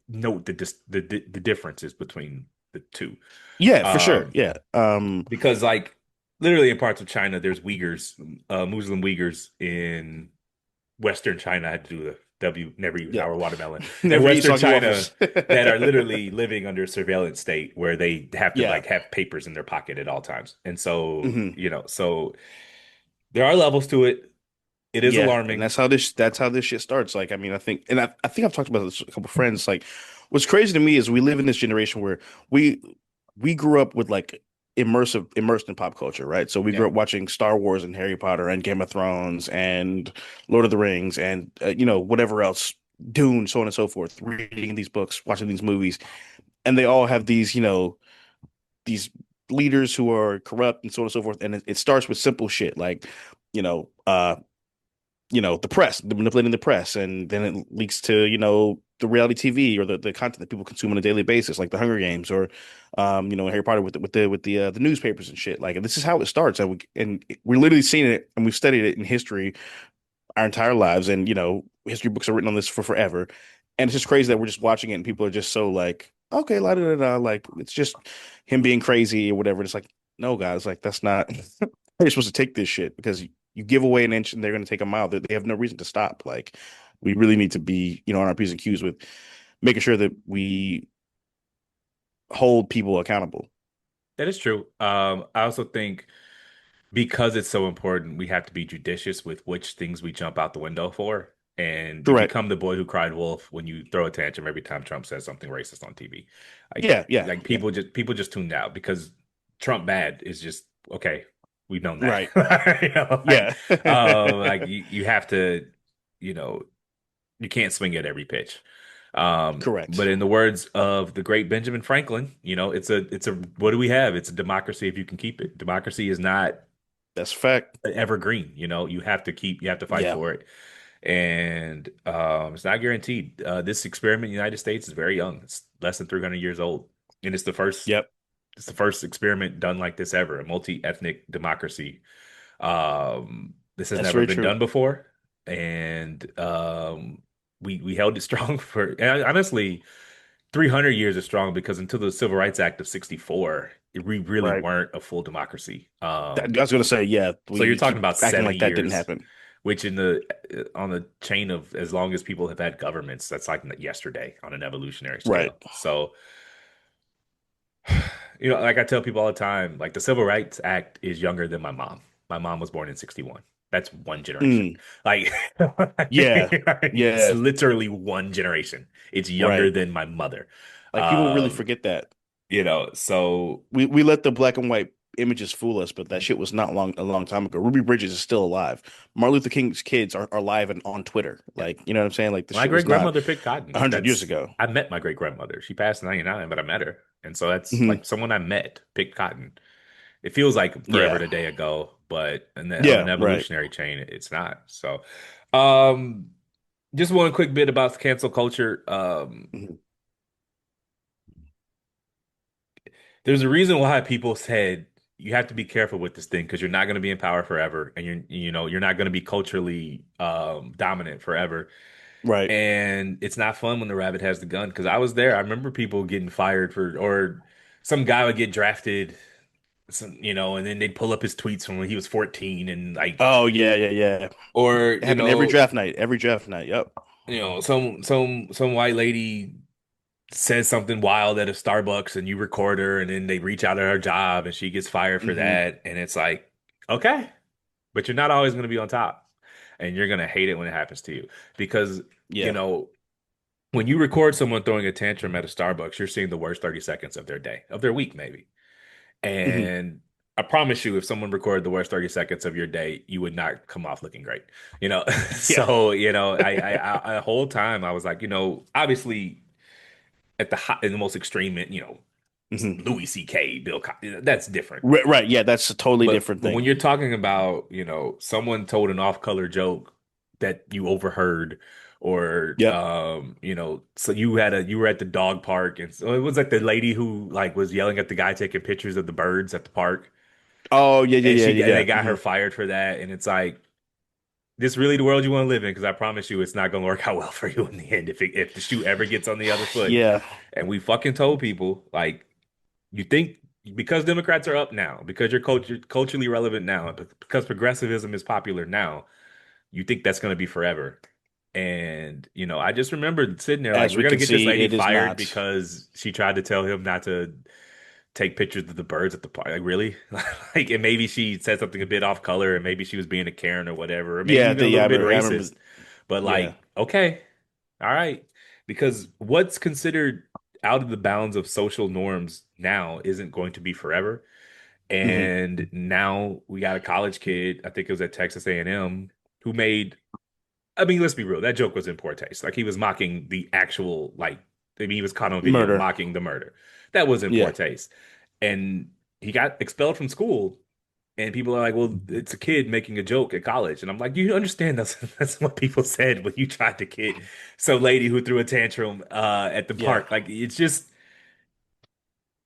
[SPEAKER 1] note the differences between the two.
[SPEAKER 2] Yeah, for sure.
[SPEAKER 1] Um
[SPEAKER 2] Yeah.
[SPEAKER 1] because like literally in parts of China there's Uyghurs, Muslim Uyghurs in Western China. I had to do the W, never eat
[SPEAKER 2] Yeah.
[SPEAKER 1] sour watermelon. In
[SPEAKER 2] Never eat
[SPEAKER 1] Western
[SPEAKER 2] soggy
[SPEAKER 1] China,
[SPEAKER 2] waffles.
[SPEAKER 1] that are literally living under a surveillance state where they have to
[SPEAKER 2] Yeah.
[SPEAKER 1] like have papers in their pocket at all times. And so,
[SPEAKER 2] Hmm.
[SPEAKER 1] so there are levels to it. It is
[SPEAKER 2] Yeah, and
[SPEAKER 1] alarming.
[SPEAKER 2] that's how this shit starts. Like, I mean, I think I've talked about this with a couple friends. Like, what's crazy to me is we live in this generation where we we grew up with like immersed in pop culture, right? So we
[SPEAKER 1] Yeah.
[SPEAKER 2] grew up watching Star Wars and Harry Potter and Game of Thrones and Lord of the Rings and whatever else, Dune, so on and so forth. Reading these books, watching these movies, and they all have these leaders who are corrupt and so on and so forth. And it starts with simple shit like, you know, uh the press, manipulating the press, and then it leaks to, the reality TV or the content that people consume on a daily basis, like the Hunger Games or, Harry Potter with the newspapers and shit. Like this is how it starts, and we're literally seeing it, and we've studied it in history our entire lives, and history books are written on this for forever, and it's just crazy that we're just watching it, and people are just so like, okay, la da da da, like it's just him being crazy or whatever. It's like, no, guys, like that's not. You're supposed to take this shit because you give away an inch and they're going to take a mile. They have no reason to stop. Like we really need to be, on our P's and Q's with making sure that we hold people accountable.
[SPEAKER 1] That is true. I also think because it's so important, we have to be judicious with which things we jump out the window for. And you
[SPEAKER 2] Correct.
[SPEAKER 1] become the boy who cried wolf when you throw a tantrum every time Trump says something racist on TV. Like
[SPEAKER 2] Yeah, yeah,
[SPEAKER 1] like
[SPEAKER 2] yeah.
[SPEAKER 1] people just tuned out because Trump bad is just okay. We've known that.
[SPEAKER 2] Right.
[SPEAKER 1] Like
[SPEAKER 2] Yeah.
[SPEAKER 1] like you have to, you know, you can't swing at every pitch. But
[SPEAKER 2] Correct.
[SPEAKER 1] in the words of the great Benjamin Franklin, it's a what do we have? It's a democracy if you can keep it. Democracy is not
[SPEAKER 2] That's a fact.
[SPEAKER 1] evergreen. You have to fight
[SPEAKER 2] Yeah.
[SPEAKER 1] for it, and it's not guaranteed. This experiment in the United States is very young. It's less than 300 years old, and
[SPEAKER 2] Yep.
[SPEAKER 1] it's the first experiment done like this ever, a multi-ethnic democracy. This has
[SPEAKER 2] That's
[SPEAKER 1] never
[SPEAKER 2] very
[SPEAKER 1] been
[SPEAKER 2] true.
[SPEAKER 1] done before, and we held it strong for and honestly 300 years is strong because until the Civil Rights Act of 64, we really
[SPEAKER 2] Right.
[SPEAKER 1] weren't a full democracy.
[SPEAKER 2] I was gonna say, yeah,
[SPEAKER 1] So you're
[SPEAKER 2] we
[SPEAKER 1] talking
[SPEAKER 2] keep
[SPEAKER 1] about
[SPEAKER 2] acting
[SPEAKER 1] 70
[SPEAKER 2] like that didn't
[SPEAKER 1] years,
[SPEAKER 2] happen.
[SPEAKER 1] which in the on the chain of as long as people have had governments, that's like yesterday on an evolutionary
[SPEAKER 2] Right.
[SPEAKER 1] scale. So, like I tell people all the time, like the Civil Rights Act is younger than my mom. My mom was born in 61. That's one generation.
[SPEAKER 2] Mm.
[SPEAKER 1] Like
[SPEAKER 2] Yeah.
[SPEAKER 1] it's
[SPEAKER 2] Yeah.
[SPEAKER 1] literally one generation. It's younger
[SPEAKER 2] Right.
[SPEAKER 1] than my mother.
[SPEAKER 2] Like people really
[SPEAKER 1] Um,
[SPEAKER 2] forget that.
[SPEAKER 1] so
[SPEAKER 2] We let the black and white images fool us, but that shit was not a long time ago. Ruby Bridges is still alive. Martin Luther King's kids are alive and on Twitter.
[SPEAKER 1] yeah.
[SPEAKER 2] Like, you know what I'm saying? Like the
[SPEAKER 1] My
[SPEAKER 2] shit
[SPEAKER 1] great
[SPEAKER 2] was not
[SPEAKER 1] grandmother picked cotton.
[SPEAKER 2] 100 years
[SPEAKER 1] That's
[SPEAKER 2] ago.
[SPEAKER 1] I met my great grandmother. She passed in 99, but I met her. And so that's
[SPEAKER 2] Hmm.
[SPEAKER 1] like someone I met picked cotton. It feels like forever
[SPEAKER 2] Yeah.
[SPEAKER 1] and a day ago, but on an
[SPEAKER 2] Yeah, right.
[SPEAKER 1] evolutionary chain, it's not. So, um, just one quick bit about cancel culture.
[SPEAKER 2] Mhm.
[SPEAKER 1] There's a reason why people said you have to be careful with this thing because you're not going to be in power forever, and you're not going to be culturally dominant forever.
[SPEAKER 2] Right.
[SPEAKER 1] And it's not fun when the rabbit has the gun because I was there. I remember people getting fired or some guy would get drafted, and then they'd pull up his tweets from when he was 14 and like,
[SPEAKER 2] Oh, yeah, yeah, yeah.
[SPEAKER 1] or
[SPEAKER 2] It happened every draft night. Every draft night. Yep.
[SPEAKER 1] some white lady says something wild at a Starbucks and you record her and then they reach out at her job and she gets fired for
[SPEAKER 2] Hmm.
[SPEAKER 1] that. And it's like, okay, but you're not always going to be on top and you're going to hate it when it happens to you because, you
[SPEAKER 2] Yeah.
[SPEAKER 1] know, when you record someone throwing a tantrum at a Starbucks, you're seeing the worst 30 seconds of their day, of their week, maybe.
[SPEAKER 2] Hmm.
[SPEAKER 1] And I promise you, if someone recorded the worst 30 seconds of your day, you would not come off looking great. You know,
[SPEAKER 2] Yeah.
[SPEAKER 1] so, the whole time I was like, obviously at the hot, in the most extreme,
[SPEAKER 2] Hmm.
[SPEAKER 1] Louis C.K., Bill Cosby, that's different.
[SPEAKER 2] Right. Yeah, that's a totally different
[SPEAKER 1] But when
[SPEAKER 2] thing.
[SPEAKER 1] you're talking about, someone told an off-color joke that you overheard, or
[SPEAKER 2] Yep.
[SPEAKER 1] so you were at the dog park, and so it was like the lady who like was yelling at the guy taking pictures of the birds at the park,
[SPEAKER 2] Oh, yeah,
[SPEAKER 1] and
[SPEAKER 2] yeah, yeah,
[SPEAKER 1] they
[SPEAKER 2] yeah,
[SPEAKER 1] got
[SPEAKER 2] yeah.
[SPEAKER 1] her fired for that, and it's like this really the world you want to live in? Because I promise you, it's not going to work out well for you in the end if the shoe ever gets on the other foot.
[SPEAKER 2] Yeah.
[SPEAKER 1] And we fucking told people like you think because Democrats are up now, because you're culturally relevant now, and because progressivism is popular now, you think that's going to be forever. And, I just remember sitting there like,
[SPEAKER 2] As
[SPEAKER 1] we're
[SPEAKER 2] we
[SPEAKER 1] going to
[SPEAKER 2] can
[SPEAKER 1] get this
[SPEAKER 2] see,
[SPEAKER 1] lady
[SPEAKER 2] it is
[SPEAKER 1] fired
[SPEAKER 2] not.
[SPEAKER 1] because she tried to tell him not to take pictures of the birds at the park. Like, really? Like, and maybe she said something a bit off color, and maybe she was being a Karen or whatever, or maybe
[SPEAKER 2] Yeah,
[SPEAKER 1] even a
[SPEAKER 2] I
[SPEAKER 1] little bit
[SPEAKER 2] remember. I remember.
[SPEAKER 1] racist. But,
[SPEAKER 2] Yeah.
[SPEAKER 1] like, okay, all right. Because what's considered out of the bounds of social norms now isn't going to be forever.
[SPEAKER 2] Hmm.
[SPEAKER 1] And now we got a college kid, I think it was at Texas A&M, who made, I mean, let's be real, that joke was in poor taste. Like he was mocking the actual, like, I mean, he was caught on video
[SPEAKER 2] Murder.
[SPEAKER 1] mocking the murder. That was in poor
[SPEAKER 2] Yeah.
[SPEAKER 1] taste. And he got expelled from school And people are like, well, it's a kid making a joke at college. And I'm like, you understand that's what people said when you tried to kid some lady who threw a tantrum at the
[SPEAKER 2] Yeah.
[SPEAKER 1] park. Like it's just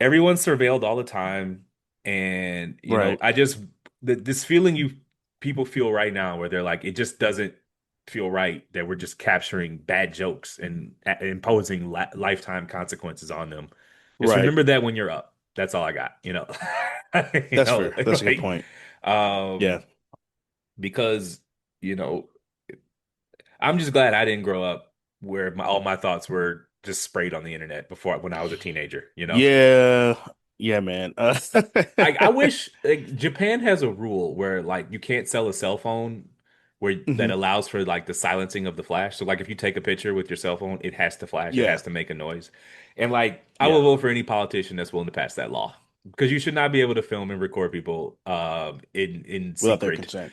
[SPEAKER 1] everyone's surveilled all the time. And
[SPEAKER 2] Right.
[SPEAKER 1] I just this feeling you people feel right now where they're like, it just doesn't feel right that we're just capturing bad jokes and imposing lifetime consequences on them. Just
[SPEAKER 2] Right.
[SPEAKER 1] remember that when you're up. That's all I got,
[SPEAKER 2] That's fair. That's a good
[SPEAKER 1] like
[SPEAKER 2] point. Yeah.
[SPEAKER 1] um because you know I'm just glad I didn't grow up where all my thoughts were just sprayed on the internet before when I was a teenager.
[SPEAKER 2] Yeah. Yeah, man.
[SPEAKER 1] I wish like Japan has a rule where like you can't sell a cell phone where that
[SPEAKER 2] Mhm.
[SPEAKER 1] allows for like the silencing of the flash. So like if you take a picture with your cell phone, it has to flash, it
[SPEAKER 2] Yeah.
[SPEAKER 1] has to make a noise. And like I will
[SPEAKER 2] Yeah.
[SPEAKER 1] vote for any politician that's willing to pass that law because you should not be able to film and record people in
[SPEAKER 2] Without their
[SPEAKER 1] secret
[SPEAKER 2] consent.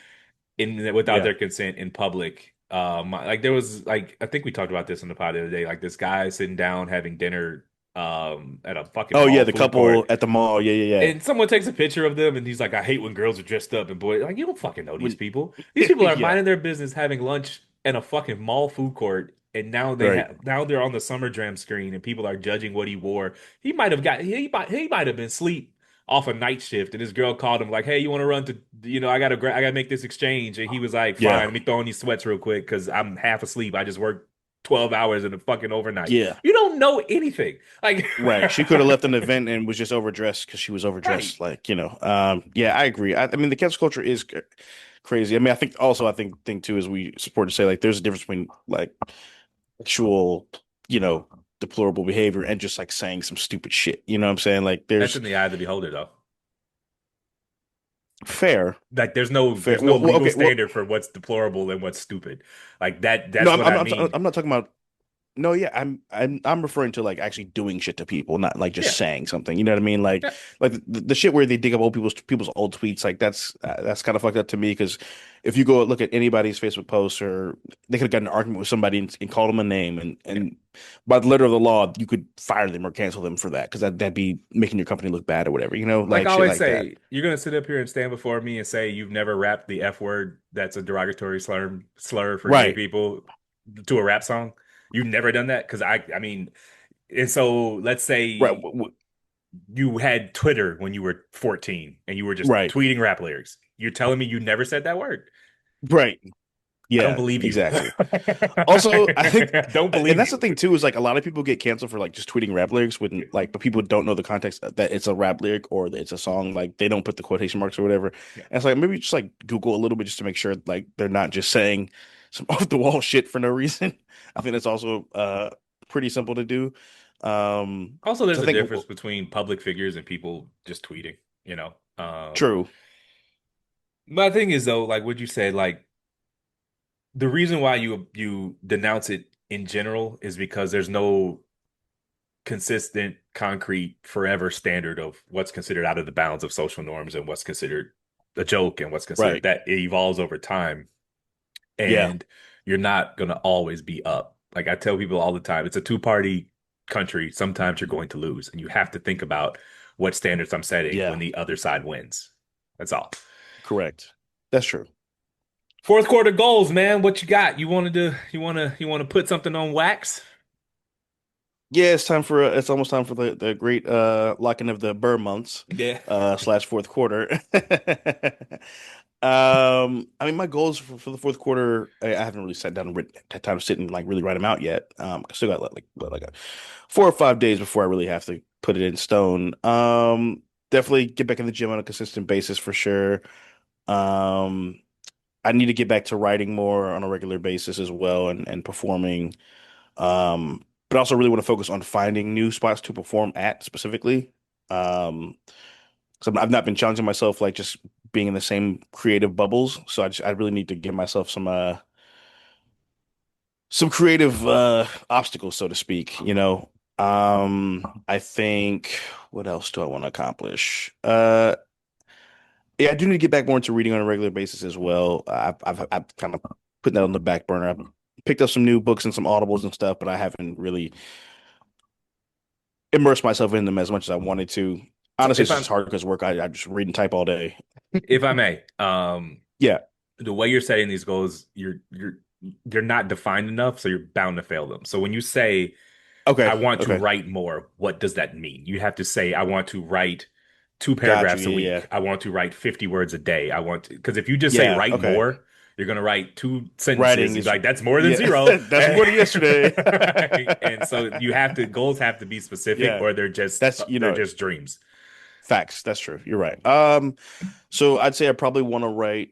[SPEAKER 1] in without
[SPEAKER 2] Yeah.
[SPEAKER 1] their consent in public. Like there was like I think we talked about this on the pod the other day. Like this guy sitting down having dinner at a fucking
[SPEAKER 2] Oh yeah,
[SPEAKER 1] mall
[SPEAKER 2] the
[SPEAKER 1] food court
[SPEAKER 2] couple at the mall. Yeah, yeah, yeah.
[SPEAKER 1] and someone takes a picture of them and he's like, I hate when girls are dressed up and boy, like you don't fucking know these
[SPEAKER 2] When
[SPEAKER 1] people. These people are
[SPEAKER 2] yeah.
[SPEAKER 1] minding their business having lunch in a fucking mall food court. And
[SPEAKER 2] Right.
[SPEAKER 1] now they're on the Summer Jam screen and people are judging what he wore. He might have been asleep off a night shift and this girl called him like, "Hey, you want to run to I gotta make this exchange." And he was like, "Fine,
[SPEAKER 2] Yeah.
[SPEAKER 1] let me throw on these sweats real quick because I'm half asleep. I just worked 12 hours in a fucking overnight."
[SPEAKER 2] Yeah.
[SPEAKER 1] You don't know anything. Like
[SPEAKER 2] Right. She could have left an event and was just overdressed because she was
[SPEAKER 1] right.
[SPEAKER 2] overdressed. Yeah, I agree. I mean, the cancel culture is crazy. I mean, I think thing too is we support to say like there's a difference between like actual, you know, deplorable behavior and just like saying some stupid shit. You know what I'm saying? Like
[SPEAKER 1] That's
[SPEAKER 2] there's
[SPEAKER 1] in the eye of the beholder, though.
[SPEAKER 2] fair,
[SPEAKER 1] Like
[SPEAKER 2] fair.
[SPEAKER 1] there's no legal
[SPEAKER 2] Okay. Well,
[SPEAKER 1] standard for what's deplorable and what's stupid. Like that
[SPEAKER 2] no,
[SPEAKER 1] that's what I mean.
[SPEAKER 2] I'm not talking about. No, yeah, I'm referring to like actually doing shit to people, not like just
[SPEAKER 1] Yeah.
[SPEAKER 2] saying something. You know what I mean?
[SPEAKER 1] Yeah.
[SPEAKER 2] Like the shit where they dig up old people's old tweets. Like that's kind of fucked up to me because if you go look at anybody's Facebook posts or they could have gotten an argument with somebody and called them a name
[SPEAKER 1] Yeah.
[SPEAKER 2] and by the letter of the law you could fire them or cancel them for that because that'd be making your company look bad or whatever. You know,
[SPEAKER 1] Like
[SPEAKER 2] like
[SPEAKER 1] I
[SPEAKER 2] shit
[SPEAKER 1] always
[SPEAKER 2] like that.
[SPEAKER 1] say, you're gonna sit up here and stand before me and say you've never rapped the F word that's a derogatory slur for gay
[SPEAKER 2] Right,
[SPEAKER 1] people to a rap song. You've never done that? Because I mean, and so let's
[SPEAKER 2] right,
[SPEAKER 1] say you had Twitter when you were 14 and you were just
[SPEAKER 2] right,
[SPEAKER 1] tweeting rap lyrics. You're telling me you never said that word?
[SPEAKER 2] right.
[SPEAKER 1] I don't
[SPEAKER 2] Yeah,
[SPEAKER 1] believe you.
[SPEAKER 2] exactly. Also, I think,
[SPEAKER 1] I don't
[SPEAKER 2] and
[SPEAKER 1] believe
[SPEAKER 2] that's the
[SPEAKER 1] you.
[SPEAKER 2] thing too, is like a lot of people get canceled for like just tweeting rap lyrics when like, but people don't know the context that it's a rap lyric or that it's a song. Like they don't put the quotation marks or whatever.
[SPEAKER 1] Yeah.
[SPEAKER 2] And it's like maybe just like Google a little bit just to make sure like they're not just saying some off the wall shit for no reason. I think that's also pretty simple to do.
[SPEAKER 1] Also,
[SPEAKER 2] So
[SPEAKER 1] there's
[SPEAKER 2] I
[SPEAKER 1] a
[SPEAKER 2] think
[SPEAKER 1] difference between public figures and people just tweeting.
[SPEAKER 2] true.
[SPEAKER 1] My thing is though, like what you said, like the reason why you denounce it in general is because there's no consistent, concrete, forever standard of what's considered out of the bounds of social norms and what's considered a joke and what's considered
[SPEAKER 2] Right.
[SPEAKER 1] that it evolves over time.
[SPEAKER 2] Yeah.
[SPEAKER 1] And you're not gonna always be up. Like I tell people all the time, it's a two-party country. Sometimes you're going to lose, and you have to think about what standards I'm setting when
[SPEAKER 2] Yeah.
[SPEAKER 1] the other side wins. That's all.
[SPEAKER 2] Correct. That's true.
[SPEAKER 1] Fourth quarter goals, man. What you got? You want to put something on wax?
[SPEAKER 2] Yeah, it's almost time for the great locking of the Burr months
[SPEAKER 1] Yeah.
[SPEAKER 2] slash fourth quarter. I mean my goals for the fourth quarter, I haven't really sat down and had time to sit and like really write them out yet. I still got like 4 or 5 days before I really have to put it in stone. Definitely get back in the gym on a consistent basis for sure. Um, I need to get back to writing more on a regular basis as well and performing. But I also really want to focus on finding new spots to perform at specifically. Um, because I've not been challenging myself like just being in the same creative bubbles. So I really need to give myself some creative obstacles, so to speak, you know. I think what else do I want to accomplish? Yeah, I do need to get back more into reading on a regular basis as well. I've kind of put that on the back burner. I've picked up some new books and some audibles and stuff, but I haven't really immerse myself in them as much as I wanted to.
[SPEAKER 1] So
[SPEAKER 2] Honestly, it's just hard because work. I just read and type all day.
[SPEAKER 1] if I may,
[SPEAKER 2] Yeah.
[SPEAKER 1] the way you're setting these goals, you're not defined enough, so you're bound to fail them. So when you say I
[SPEAKER 2] Okay.
[SPEAKER 1] want to
[SPEAKER 2] Okay.
[SPEAKER 1] write more, what does that mean? You have to say I want to write two
[SPEAKER 2] Got you.
[SPEAKER 1] paragraphs a
[SPEAKER 2] Yeah. Yeah.
[SPEAKER 1] week. I want to write 50 words a day. I want to, because if you just say
[SPEAKER 2] Yeah.
[SPEAKER 1] write
[SPEAKER 2] Okay.
[SPEAKER 1] more, you're going to write two sentences.
[SPEAKER 2] Writing
[SPEAKER 1] You'd be
[SPEAKER 2] is
[SPEAKER 1] like, that's more than
[SPEAKER 2] yeah.
[SPEAKER 1] zero.
[SPEAKER 2] That's more than yesterday.
[SPEAKER 1] And so goals have to be specific
[SPEAKER 2] Yeah.
[SPEAKER 1] or
[SPEAKER 2] That's
[SPEAKER 1] they're just dreams.
[SPEAKER 2] facts. That's true. You're right. So I'd say I'd probably want to write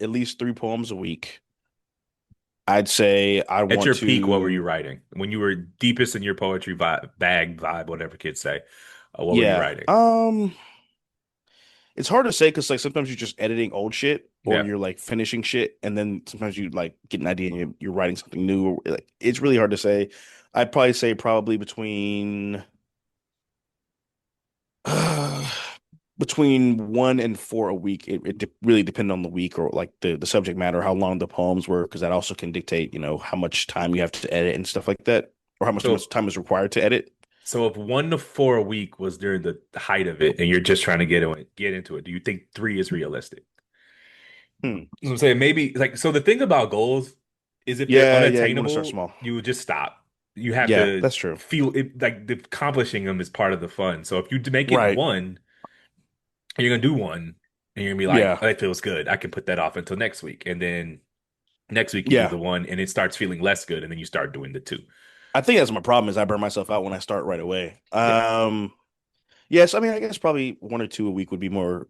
[SPEAKER 2] at least 3 poems a week. I'd say I
[SPEAKER 1] At
[SPEAKER 2] want
[SPEAKER 1] your peak, what were you
[SPEAKER 2] to,
[SPEAKER 1] writing? When you were deepest in your poetry vibe, whatever kids say, what were you
[SPEAKER 2] yeah.
[SPEAKER 1] writing?
[SPEAKER 2] It's hard to say because like sometimes you're just editing old shit or
[SPEAKER 1] Yeah.
[SPEAKER 2] you're like finishing shit, and then sometimes you like get an idea and you're writing something new. Or, like it's really hard to say. I'd probably say probably between uh, between 1 and 4 a week. It really depends on the week or like the subject matter, how long the poems were, because that also can dictate, how much time you have to edit and stuff like that, or how much
[SPEAKER 1] So
[SPEAKER 2] time is required to edit.
[SPEAKER 1] So if 1 to 4 a week was during the height of it, and you're just trying to get into it, do you think three is realistic?
[SPEAKER 2] Hmm.
[SPEAKER 1] So I'm saying maybe like so. The thing about goals is if they're
[SPEAKER 2] Yeah, yeah, you want to start
[SPEAKER 1] unattainable,
[SPEAKER 2] small.
[SPEAKER 1] you would just stop. You have
[SPEAKER 2] Yeah,
[SPEAKER 1] to
[SPEAKER 2] that's true.
[SPEAKER 1] feel it like accomplishing them is part of the fun. So if you make it
[SPEAKER 2] Right.
[SPEAKER 1] one, and you're gonna do one, and you're gonna be like,
[SPEAKER 2] Yeah.
[SPEAKER 1] oh, that feels good. I can put that off until next week, and then next week you do
[SPEAKER 2] Yeah.
[SPEAKER 1] the one, and it starts feeling less good, and then you start doing the two.
[SPEAKER 2] I think that's my problem is I burn myself out when I start right away.
[SPEAKER 1] Yeah.
[SPEAKER 2] Yes, I mean I guess probably 1 or 2 a week would be more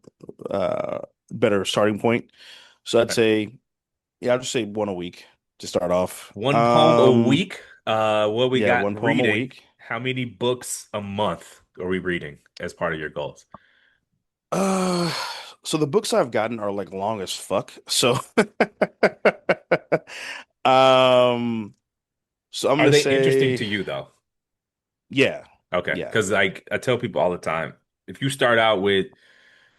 [SPEAKER 2] uh better starting point. So I'd say yeah, I'll just say one a week to start off.
[SPEAKER 1] 1 poem a week. What we
[SPEAKER 2] Yeah,
[SPEAKER 1] got
[SPEAKER 2] 1 poem a
[SPEAKER 1] reading.
[SPEAKER 2] week.
[SPEAKER 1] How many books a month are we reading as part of your goals?
[SPEAKER 2] Uh so the books I've gotten are like long as fuck. So um so I'm
[SPEAKER 1] Are
[SPEAKER 2] gonna
[SPEAKER 1] they interesting
[SPEAKER 2] say
[SPEAKER 1] to you though?
[SPEAKER 2] yeah.
[SPEAKER 1] Okay,
[SPEAKER 2] Yeah.
[SPEAKER 1] because like I tell people all the time, if you start out with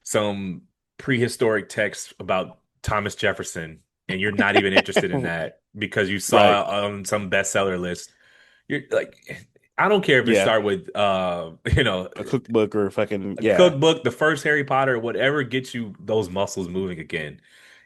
[SPEAKER 1] some prehistoric text about Thomas Jefferson and you're not even interested in that because you
[SPEAKER 2] Right.
[SPEAKER 1] saw it on some bestseller list, you're like, I don't care if it
[SPEAKER 2] Yeah.
[SPEAKER 1] start with
[SPEAKER 2] A cookbook or fucking
[SPEAKER 1] a
[SPEAKER 2] yeah.
[SPEAKER 1] cookbook, the first Harry Potter, whatever gets you those muscles moving again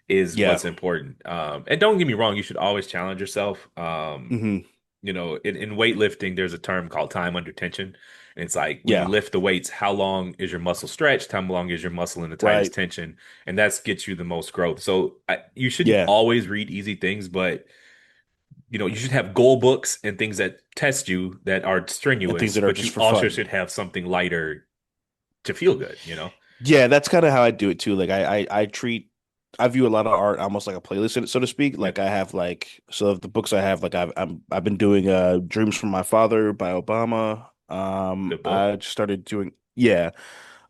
[SPEAKER 1] is
[SPEAKER 2] Yeah.
[SPEAKER 1] what's important. And don't get me wrong, you should always challenge yourself.
[SPEAKER 2] Hmm.
[SPEAKER 1] In weightlifting, there's a term called time under tension. And it's like when you
[SPEAKER 2] Yeah.
[SPEAKER 1] lift the weights, how long is your muscle stretched? How long is your muscle in the tightest
[SPEAKER 2] Right.
[SPEAKER 1] tension? And that gets you the most growth. So you shouldn't
[SPEAKER 2] Yeah.
[SPEAKER 1] always read easy things, but you should have goal books and things that test you that are
[SPEAKER 2] And things
[SPEAKER 1] strenuous,
[SPEAKER 2] that are
[SPEAKER 1] but
[SPEAKER 2] just
[SPEAKER 1] you
[SPEAKER 2] for
[SPEAKER 1] also
[SPEAKER 2] fun.
[SPEAKER 1] should have something lighter to feel good.
[SPEAKER 2] Yeah, that's kind of how I do it too. Like I view a lot of art almost like a playlist, so to speak. Like
[SPEAKER 1] Yep.
[SPEAKER 2] I have like so of the books I have, like I've been doing Dreams from My Father by Obama.
[SPEAKER 1] Good book.
[SPEAKER 2] I just started doing yeah.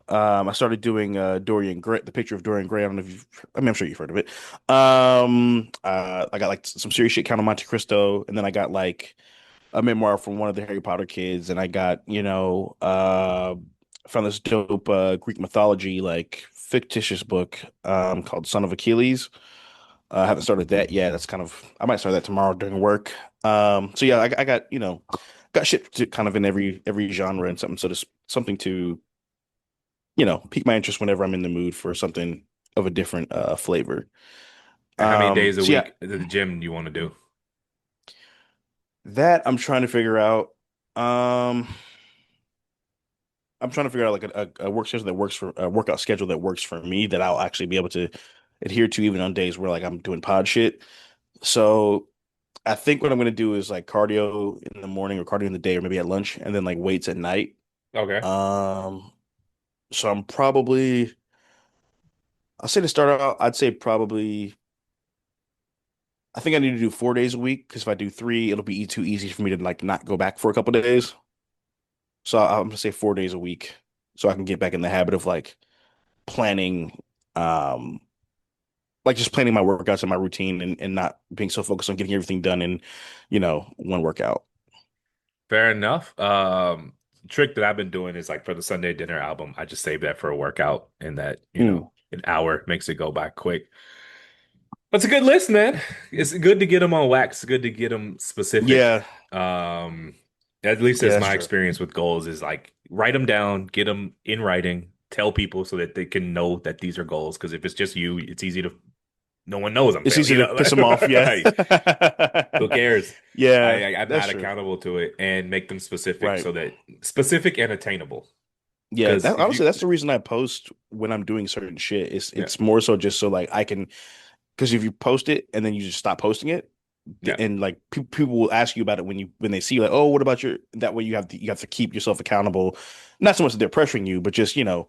[SPEAKER 2] I started doing Dorian Gray, the picture of Dorian Gray. I don't know if I mean I'm sure you've heard of it. I got like some serious shit, Count of Monte Cristo, and then I got like a memoir from one of the Harry Potter kids, and I got, found this dope Greek mythology like fictitious book called Son of Achilles. I haven't started that yet. That's kind of I might start that tomorrow during work. So yeah, I got got shit to kind of in every genre and something to pique my interest whenever I'm in the mood for something of a different flavor.
[SPEAKER 1] And how many days a
[SPEAKER 2] So yeah,
[SPEAKER 1] week at the gym do you want to do?
[SPEAKER 2] that I'm trying to figure out. Um, I'm trying to figure out like a work schedule that works for a workout schedule that works for me that I'll actually be able to adhere to even on days where like I'm doing pod shit. So I think what I'm gonna do is like cardio in the morning or cardio in the day or maybe at lunch and then like weights at night.
[SPEAKER 1] Okay.
[SPEAKER 2] Um, so I'm probably I'll say to start out, I'd say probably I think I need to do 4 days a week because if I do three, it'll be too easy for me to like not go back for a couple of days. So I'm gonna say 4 days a week so I can get back in the habit of like planning um like just planning my workouts and my routine and not being so focused on getting everything done in, one workout.
[SPEAKER 1] Fair enough. Trick that I've been doing is like for the Sunday dinner album, I just save that for a workout and
[SPEAKER 2] Mm.
[SPEAKER 1] an hour makes it go by quick. That's a good list, man. It's good to get them on wax. It's good to get them specific.
[SPEAKER 2] Yeah.
[SPEAKER 1] Um, At least
[SPEAKER 2] Yeah,
[SPEAKER 1] that's
[SPEAKER 2] that's
[SPEAKER 1] my
[SPEAKER 2] true.
[SPEAKER 1] experience with goals is like write them down, get them in writing, tell people so that they can know that these are goals. Because if it's just you, it's easy to no one knows I'm
[SPEAKER 2] It's
[SPEAKER 1] failing.
[SPEAKER 2] easy
[SPEAKER 1] You
[SPEAKER 2] to
[SPEAKER 1] know,
[SPEAKER 2] piss them off. Yeah.
[SPEAKER 1] like who cares?
[SPEAKER 2] Yeah,
[SPEAKER 1] I'm
[SPEAKER 2] that's
[SPEAKER 1] not
[SPEAKER 2] true.
[SPEAKER 1] accountable to it and make them specific
[SPEAKER 2] Right.
[SPEAKER 1] so that specific and attainable.
[SPEAKER 2] Yeah,
[SPEAKER 1] Because
[SPEAKER 2] that
[SPEAKER 1] if you,
[SPEAKER 2] honestly that's the reason I post when I'm doing certain shit. It's
[SPEAKER 1] yeah,
[SPEAKER 2] it's more so just so like I can because if you post it and then you just stop posting it,
[SPEAKER 1] yeah,
[SPEAKER 2] and like people will ask you about it when they see you, like, oh, what about your that way you have to keep yourself accountable. Not so much that they're pressuring you, but just you want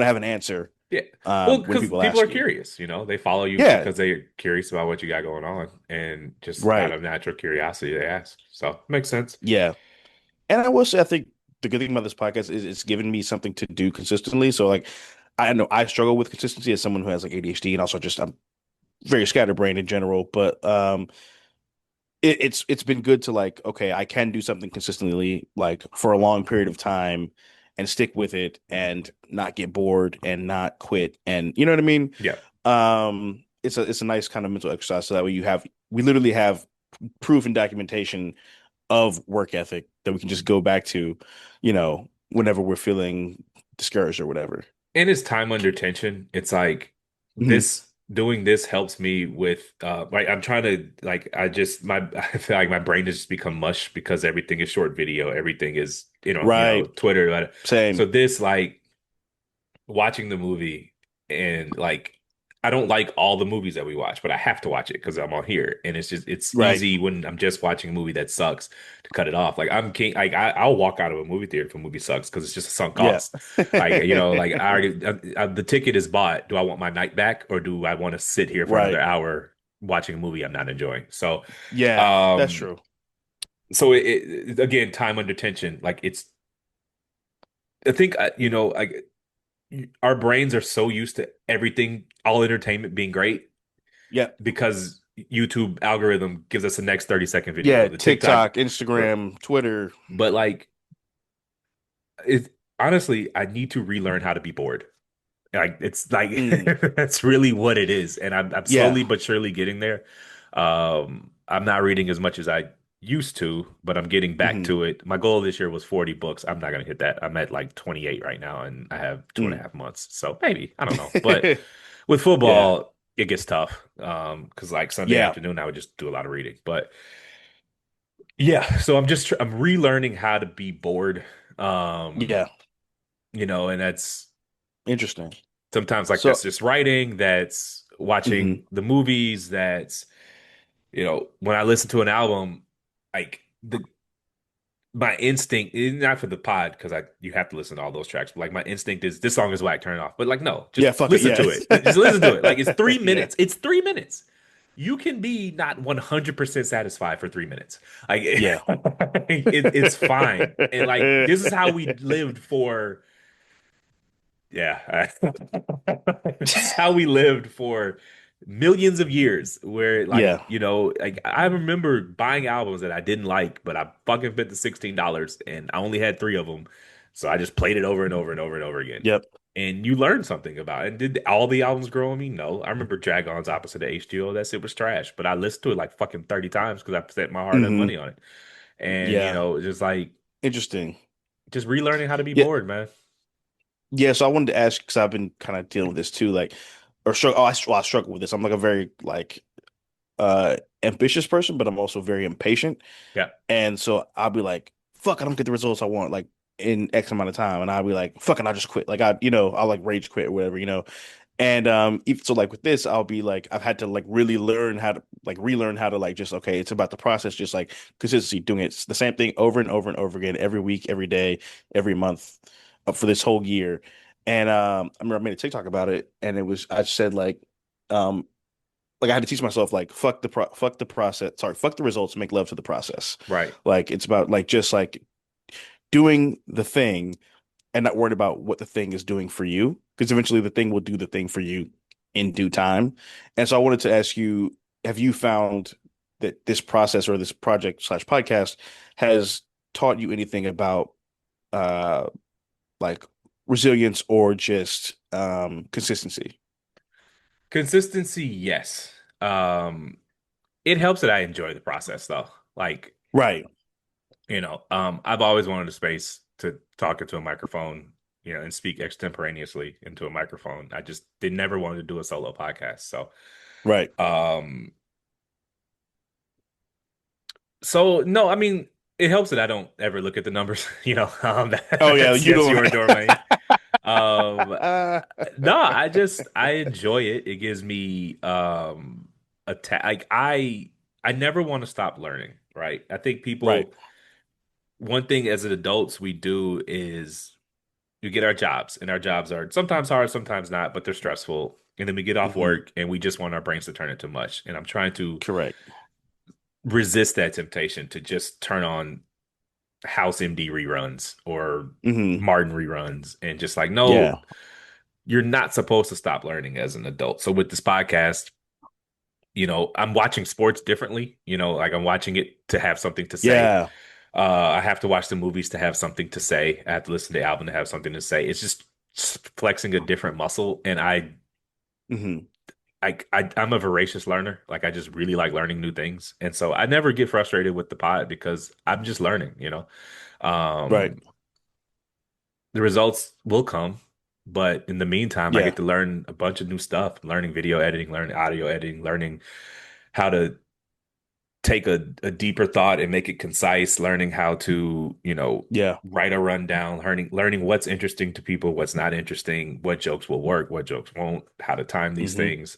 [SPEAKER 2] to have an answer
[SPEAKER 1] yeah. Well,
[SPEAKER 2] when
[SPEAKER 1] because
[SPEAKER 2] people
[SPEAKER 1] people are
[SPEAKER 2] ask you.
[SPEAKER 1] curious, you know, they follow you
[SPEAKER 2] Yeah,
[SPEAKER 1] because they're curious about what you got going on, and just out
[SPEAKER 2] right.
[SPEAKER 1] of natural curiosity, they ask. So makes sense.
[SPEAKER 2] Yeah. And I will say, I think the good thing about this podcast is it's given me something to do consistently. So like, I know I struggle with consistency as someone who has like ADHD and also just I'm very scatterbrained in general. But it's been good to like, okay, I can do something consistently like for a long period of time and stick with it and not get bored and not quit. And you know what I mean?
[SPEAKER 1] Yeah.
[SPEAKER 2] It's a nice kind of mental exercise. So that way we literally have proof and documentation of work ethic that we can just go back to, whenever we're feeling discouraged or whatever.
[SPEAKER 1] And it's time under tension. It's like
[SPEAKER 2] Mhm.
[SPEAKER 1] this doing this helps me with like I'm trying to like I just my I feel like my brain has just become mush because everything is short video, everything is
[SPEAKER 2] Right.
[SPEAKER 1] Twitter. So
[SPEAKER 2] Same.
[SPEAKER 1] this like watching the movie and like I don't like all the movies that we watch, but I have to watch it because I'm on here, and it's
[SPEAKER 2] Right.
[SPEAKER 1] easy when I'm just watching a movie that sucks to cut it off. Like I'm king, like I'll walk out of a movie theater if a movie sucks because it's just a sunk
[SPEAKER 2] Yeah.
[SPEAKER 1] cost. Like like I already the ticket is bought. Do I want my night back or do I want to sit here for another
[SPEAKER 2] Right.
[SPEAKER 1] hour watching a movie I'm not enjoying? So,
[SPEAKER 2] Yeah, that's
[SPEAKER 1] um,
[SPEAKER 2] true.
[SPEAKER 1] again, time under tension. Like it's I think like our brains are so used to everything, all entertainment being great
[SPEAKER 2] Yeah.
[SPEAKER 1] because YouTube algorithm gives us the next 30-second video.
[SPEAKER 2] Yeah,
[SPEAKER 1] The TikTok,
[SPEAKER 2] TikTok, Instagram, Twitter.
[SPEAKER 1] but like it honestly, I need to relearn how to be bored. Like it's like
[SPEAKER 2] Mm.
[SPEAKER 1] that's really what it is, and I'm
[SPEAKER 2] Yeah.
[SPEAKER 1] slowly but surely getting there. I'm not reading as much as I used to, but I'm getting back
[SPEAKER 2] Hmm.
[SPEAKER 1] to it. My goal this year was 40 books. I'm not gonna hit that. I'm at like 28 right now, and I have two and a
[SPEAKER 2] Mm.
[SPEAKER 1] half months. So maybe I don't know, but with
[SPEAKER 2] Yeah.
[SPEAKER 1] football, it gets tough. Because like Sunday
[SPEAKER 2] Yeah.
[SPEAKER 1] afternoon, I would just do a lot of reading. But yeah, so I'm relearning how to be bored. Um,
[SPEAKER 2] Yeah.
[SPEAKER 1] and that's
[SPEAKER 2] Interesting.
[SPEAKER 1] sometimes like that's
[SPEAKER 2] So,
[SPEAKER 1] just writing, that's
[SPEAKER 2] mhm.
[SPEAKER 1] watching the movies, that's when I listen to an album, like the my instinct not for the pod because I you have to listen to all those tracks, but like my instinct is this song is whack, turn it off. But like no, just
[SPEAKER 2] Yeah, fuck it.
[SPEAKER 1] listen
[SPEAKER 2] Yeah.
[SPEAKER 1] to it. Just listen to it. Like it's three
[SPEAKER 2] Yeah.
[SPEAKER 1] minutes. It's 3 minutes. You can be not 100% satisfied for 3 minutes. Like
[SPEAKER 2] Yeah.
[SPEAKER 1] it's fine. And like this is how we lived for yeah. This is how we lived for millions of years where like,
[SPEAKER 2] Yeah.
[SPEAKER 1] like I remember buying albums that I didn't like, but I fucking spent the $16 and I only had three of them. So I just played it over and over and over and over again.
[SPEAKER 2] Yep.
[SPEAKER 1] And you learn something about it. Did all the albums grow on me? No. I remember Drag-On's opposite of H2O. That shit was trash. But I listened to it like fucking 30 times because I spent my hard-earned money
[SPEAKER 2] Hmm.
[SPEAKER 1] on it. And,
[SPEAKER 2] Yeah.
[SPEAKER 1] just like
[SPEAKER 2] Interesting.
[SPEAKER 1] just relearning how to be
[SPEAKER 2] Yeah.
[SPEAKER 1] bored, man.
[SPEAKER 2] Yeah. So I wanted to ask because I've been kind of dealing with this too, like, or struggle. I struggle with this. I'm like a very like ambitious person, but I'm also very impatient.
[SPEAKER 1] Yeah.
[SPEAKER 2] And so I'll be like, fuck, I don't get the results I want like in X amount of time. And I'll be like, fuck it, I'll just quit. Like I'll like rage quit or whatever. And even so like with this, I'll be like, I've had to like really learn how to like relearn how to like just okay, it's about the process, just like consistency, doing it the same thing over and over and over again, every week, every day, every month for this whole year. And I remember I made a TikTok about it, and I said um like I had to teach myself like fuck the process, sorry, fuck the results, make love to the process.
[SPEAKER 1] Right.
[SPEAKER 2] Like it's about like just like doing the thing and not worried about what the thing is doing for you because eventually the thing will do the thing for you in due time. And so I wanted to ask you, have you found that this process or this project slash podcast has taught you anything about uh like resilience or just consistency?
[SPEAKER 1] Consistency, yes. It helps that I enjoy the process though. Like
[SPEAKER 2] Right.
[SPEAKER 1] I've always wanted a space to talk into a microphone, and speak extemporaneously into a microphone. I just did never wanted to do a solo podcast.
[SPEAKER 2] Right.
[SPEAKER 1] Um, so no, I mean, it helps that I don't ever look at the numbers,
[SPEAKER 2] Oh yeah,
[SPEAKER 1] that's
[SPEAKER 2] you
[SPEAKER 1] that's
[SPEAKER 2] don't.
[SPEAKER 1] your domain. Um, no, I enjoy it. It gives me like I never want to stop learning, right? I think
[SPEAKER 2] Right.
[SPEAKER 1] people one thing as adults we do is we get our jobs, and our jobs are sometimes hard, sometimes not, but they're stressful. And then we get off
[SPEAKER 2] Hmm.
[SPEAKER 1] work and we just want our brains to turn into mush. And I'm trying to
[SPEAKER 2] Correct.
[SPEAKER 1] resist that temptation to just turn on House MD reruns or
[SPEAKER 2] Hmm.
[SPEAKER 1] Martin reruns and just like,
[SPEAKER 2] Yeah.
[SPEAKER 1] no, you're not supposed to stop learning as an adult. So with this podcast, I'm watching sports differently. Like I'm watching it to have something to say.
[SPEAKER 2] Yeah.
[SPEAKER 1] I have to watch the movies to have something to say. I have to listen to the album to have something to say. It's just flexing a different muscle. And
[SPEAKER 2] Hmm.
[SPEAKER 1] I'm a voracious learner. Like I just really like learning new things. And so I never get frustrated with the pod because I'm just learning.
[SPEAKER 2] Right.
[SPEAKER 1] Um, the results will come, but in the meantime, I
[SPEAKER 2] Yeah.
[SPEAKER 1] get to learn a bunch of new stuff, learning video editing, learning audio editing, learning how to take a deeper thought and make it concise, learning how to,
[SPEAKER 2] Yeah.
[SPEAKER 1] write a rundown, learning what's interesting to people, what's not interesting, what jokes will work, what jokes won't, how to time these
[SPEAKER 2] Hmm.
[SPEAKER 1] things.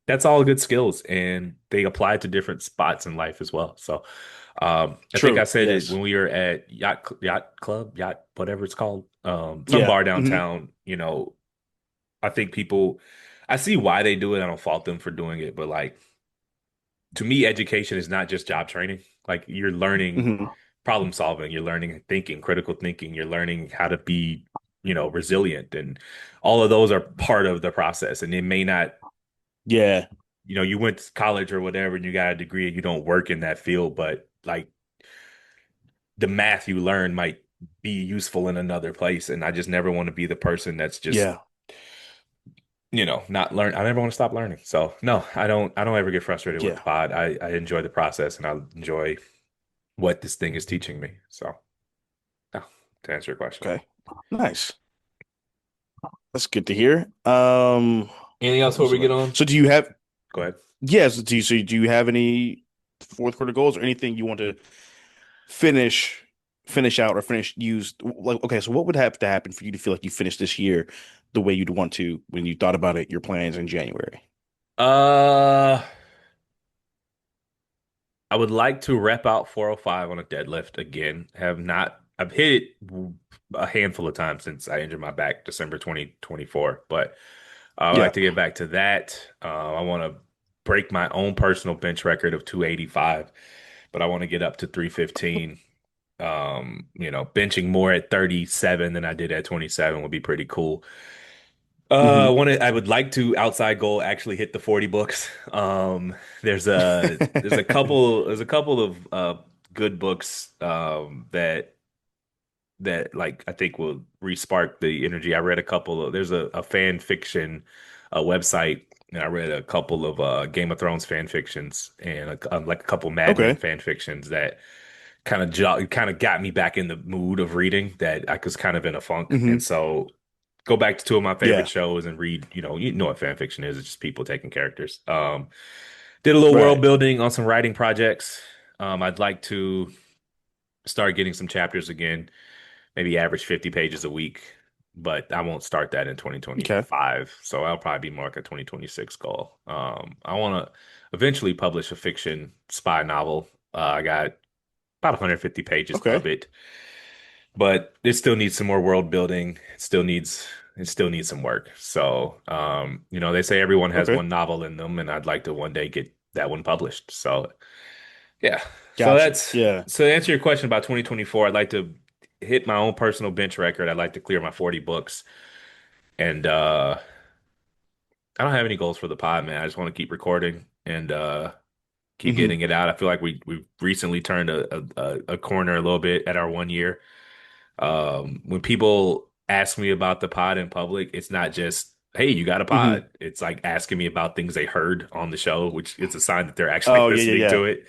[SPEAKER 1] That's all good skills and they apply to different spots in life as well. So I think I
[SPEAKER 2] True.
[SPEAKER 1] said it
[SPEAKER 2] Yes.
[SPEAKER 1] when we were at Yacht Club, Yacht, whatever it's called, some
[SPEAKER 2] Yeah.
[SPEAKER 1] bar
[SPEAKER 2] Hmm.
[SPEAKER 1] downtown, I think people I see why they do it. I don't fault them for doing it, but like to me, education is not just job training. Like you're learning
[SPEAKER 2] Hmm.
[SPEAKER 1] problem solving, you're learning thinking, critical thinking, you're learning how to be, resilient. And all of those are part of the process. And it may not,
[SPEAKER 2] Yeah.
[SPEAKER 1] you went to college or whatever and you got a degree and you don't work in that field, but like the math you learn might be useful in another place. And I just never want to be the person that's just,
[SPEAKER 2] Yeah.
[SPEAKER 1] not learn. I never want to stop learning. So no, I don't ever get frustrated with the
[SPEAKER 2] Yeah.
[SPEAKER 1] pod. I enjoy the process and I enjoy what this thing is teaching me. So, oh, to answer your question.
[SPEAKER 2] Okay. Nice. That's good to hear.
[SPEAKER 1] Anything else
[SPEAKER 2] What
[SPEAKER 1] before
[SPEAKER 2] was
[SPEAKER 1] we get
[SPEAKER 2] it?
[SPEAKER 1] on?
[SPEAKER 2] So do you have,
[SPEAKER 1] Go ahead.
[SPEAKER 2] yes, do you have any fourth quarter goals or anything you want to finish finish out or finish use like okay, so what would have to happen for you to feel like you finished this year the way you'd want to when you thought about it, your plans in January?
[SPEAKER 1] Uh, I would like to rep out 405 on a deadlift again. I've hit it a handful of times since I injured my back December 2024, but I would
[SPEAKER 2] Yeah.
[SPEAKER 1] like to get back to that. I want to break my own personal bench record of 285, but I want to get up to 315. Benching more at 37 than I did at 27 would be pretty cool.
[SPEAKER 2] Hmm.
[SPEAKER 1] I would like to outside goal actually hit the 40 books. There's a couple of good books that like I think will respark the energy. I read a couple of there's a fan fiction website and I read a couple of Game of Thrones fan fictions and like a couple Mad Men
[SPEAKER 2] Okay.
[SPEAKER 1] fan fictions that kind of got me back in the mood of reading that I was kind of in a funk. And
[SPEAKER 2] Hmm.
[SPEAKER 1] so go back to two of my favorite
[SPEAKER 2] Yeah.
[SPEAKER 1] shows and read, you know what fan fiction is. It's just people taking characters. Did a little world
[SPEAKER 2] Right.
[SPEAKER 1] building on some writing projects. I'd like to start getting some chapters again, maybe average 50 pages a week, but I won't start that in
[SPEAKER 2] Okay.
[SPEAKER 1] 2025. So I'll probably be more like a 2026 goal. I want to eventually publish a fiction spy novel. I got about 150 pages
[SPEAKER 2] Okay.
[SPEAKER 1] of it, but it still needs some more world building. It still needs some work. So, they say everyone has
[SPEAKER 2] Okay.
[SPEAKER 1] one novel in them, and I'd like to one day get that one published. So, yeah. So
[SPEAKER 2] Gotcha.
[SPEAKER 1] that's
[SPEAKER 2] Yeah.
[SPEAKER 1] so to answer your question about 2024, I'd like to hit my own personal bench record. I'd like to clear my 40 books, and I don't have any goals for the pod, man. I just want to keep recording and keep
[SPEAKER 2] Hmm.
[SPEAKER 1] getting it out. I feel like we recently turned a corner a little bit at our 1 year. When people ask me about the pod in public, it's not just, hey, you got a
[SPEAKER 2] Hmm.
[SPEAKER 1] pod. It's like asking me about things they heard on the show, which is a sign that they're actually
[SPEAKER 2] Oh, yeah, yeah,
[SPEAKER 1] listening
[SPEAKER 2] yeah.
[SPEAKER 1] to it.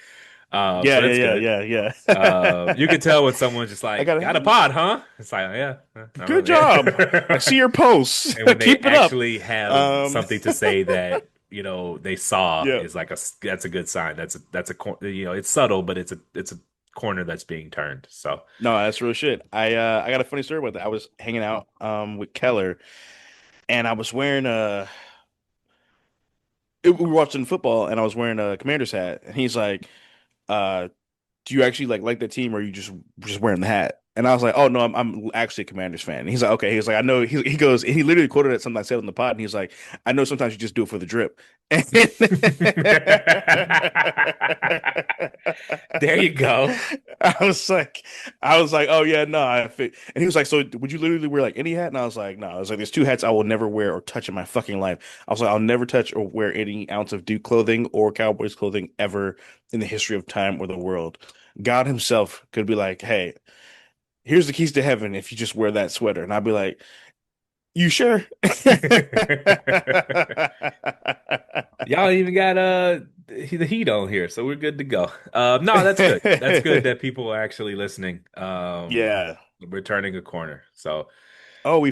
[SPEAKER 1] So
[SPEAKER 2] Yeah, yeah,
[SPEAKER 1] that's
[SPEAKER 2] yeah,
[SPEAKER 1] good.
[SPEAKER 2] yeah,
[SPEAKER 1] You could
[SPEAKER 2] yeah.
[SPEAKER 1] tell when someone's just
[SPEAKER 2] I
[SPEAKER 1] like,
[SPEAKER 2] got
[SPEAKER 1] got a
[SPEAKER 2] it.
[SPEAKER 1] pod, huh? It's like, yeah, I
[SPEAKER 2] Good
[SPEAKER 1] don't know.
[SPEAKER 2] job. I
[SPEAKER 1] Yeah.
[SPEAKER 2] see your posts.
[SPEAKER 1] And when they
[SPEAKER 2] Keep it up.
[SPEAKER 1] actually have
[SPEAKER 2] Um,
[SPEAKER 1] something to say that, they saw
[SPEAKER 2] yeah.
[SPEAKER 1] is like that's a good sign. It's subtle, but it's a corner that's being turned. So
[SPEAKER 2] No, that's real shit. I got a funny story about that. I was hanging out with Keller and I was wearing we were watching football and I was wearing a Commander's hat and he's like, uh do you actually like that team or are you just wearing the hat? And I was like, oh no, I'm actually a Commanders fan. And he's like, okay. He's like, I know. He goes, he literally quoted it something I said on the pod, and he's like, I know sometimes you just do it for the drip. And
[SPEAKER 1] there you go.
[SPEAKER 2] I was like, I was like, oh yeah, no, I fit. And he was like, so would you literally wear like any hat? And I was like, no. I was like, there's two hats I will never wear or touch in my fucking life. I was like, I'll never touch or wear any ounce of Duke clothing or Cowboys clothing ever in the history of time or the world. God himself could be like, hey, here's the keys to heaven if you just wear that sweater. And I'd be like, you sure?
[SPEAKER 1] Y'all even got the heat on here, so we're good to go. No, that's good. That's good that people are actually listening.
[SPEAKER 2] Yeah.
[SPEAKER 1] We're turning a corner. So
[SPEAKER 2] Oh, we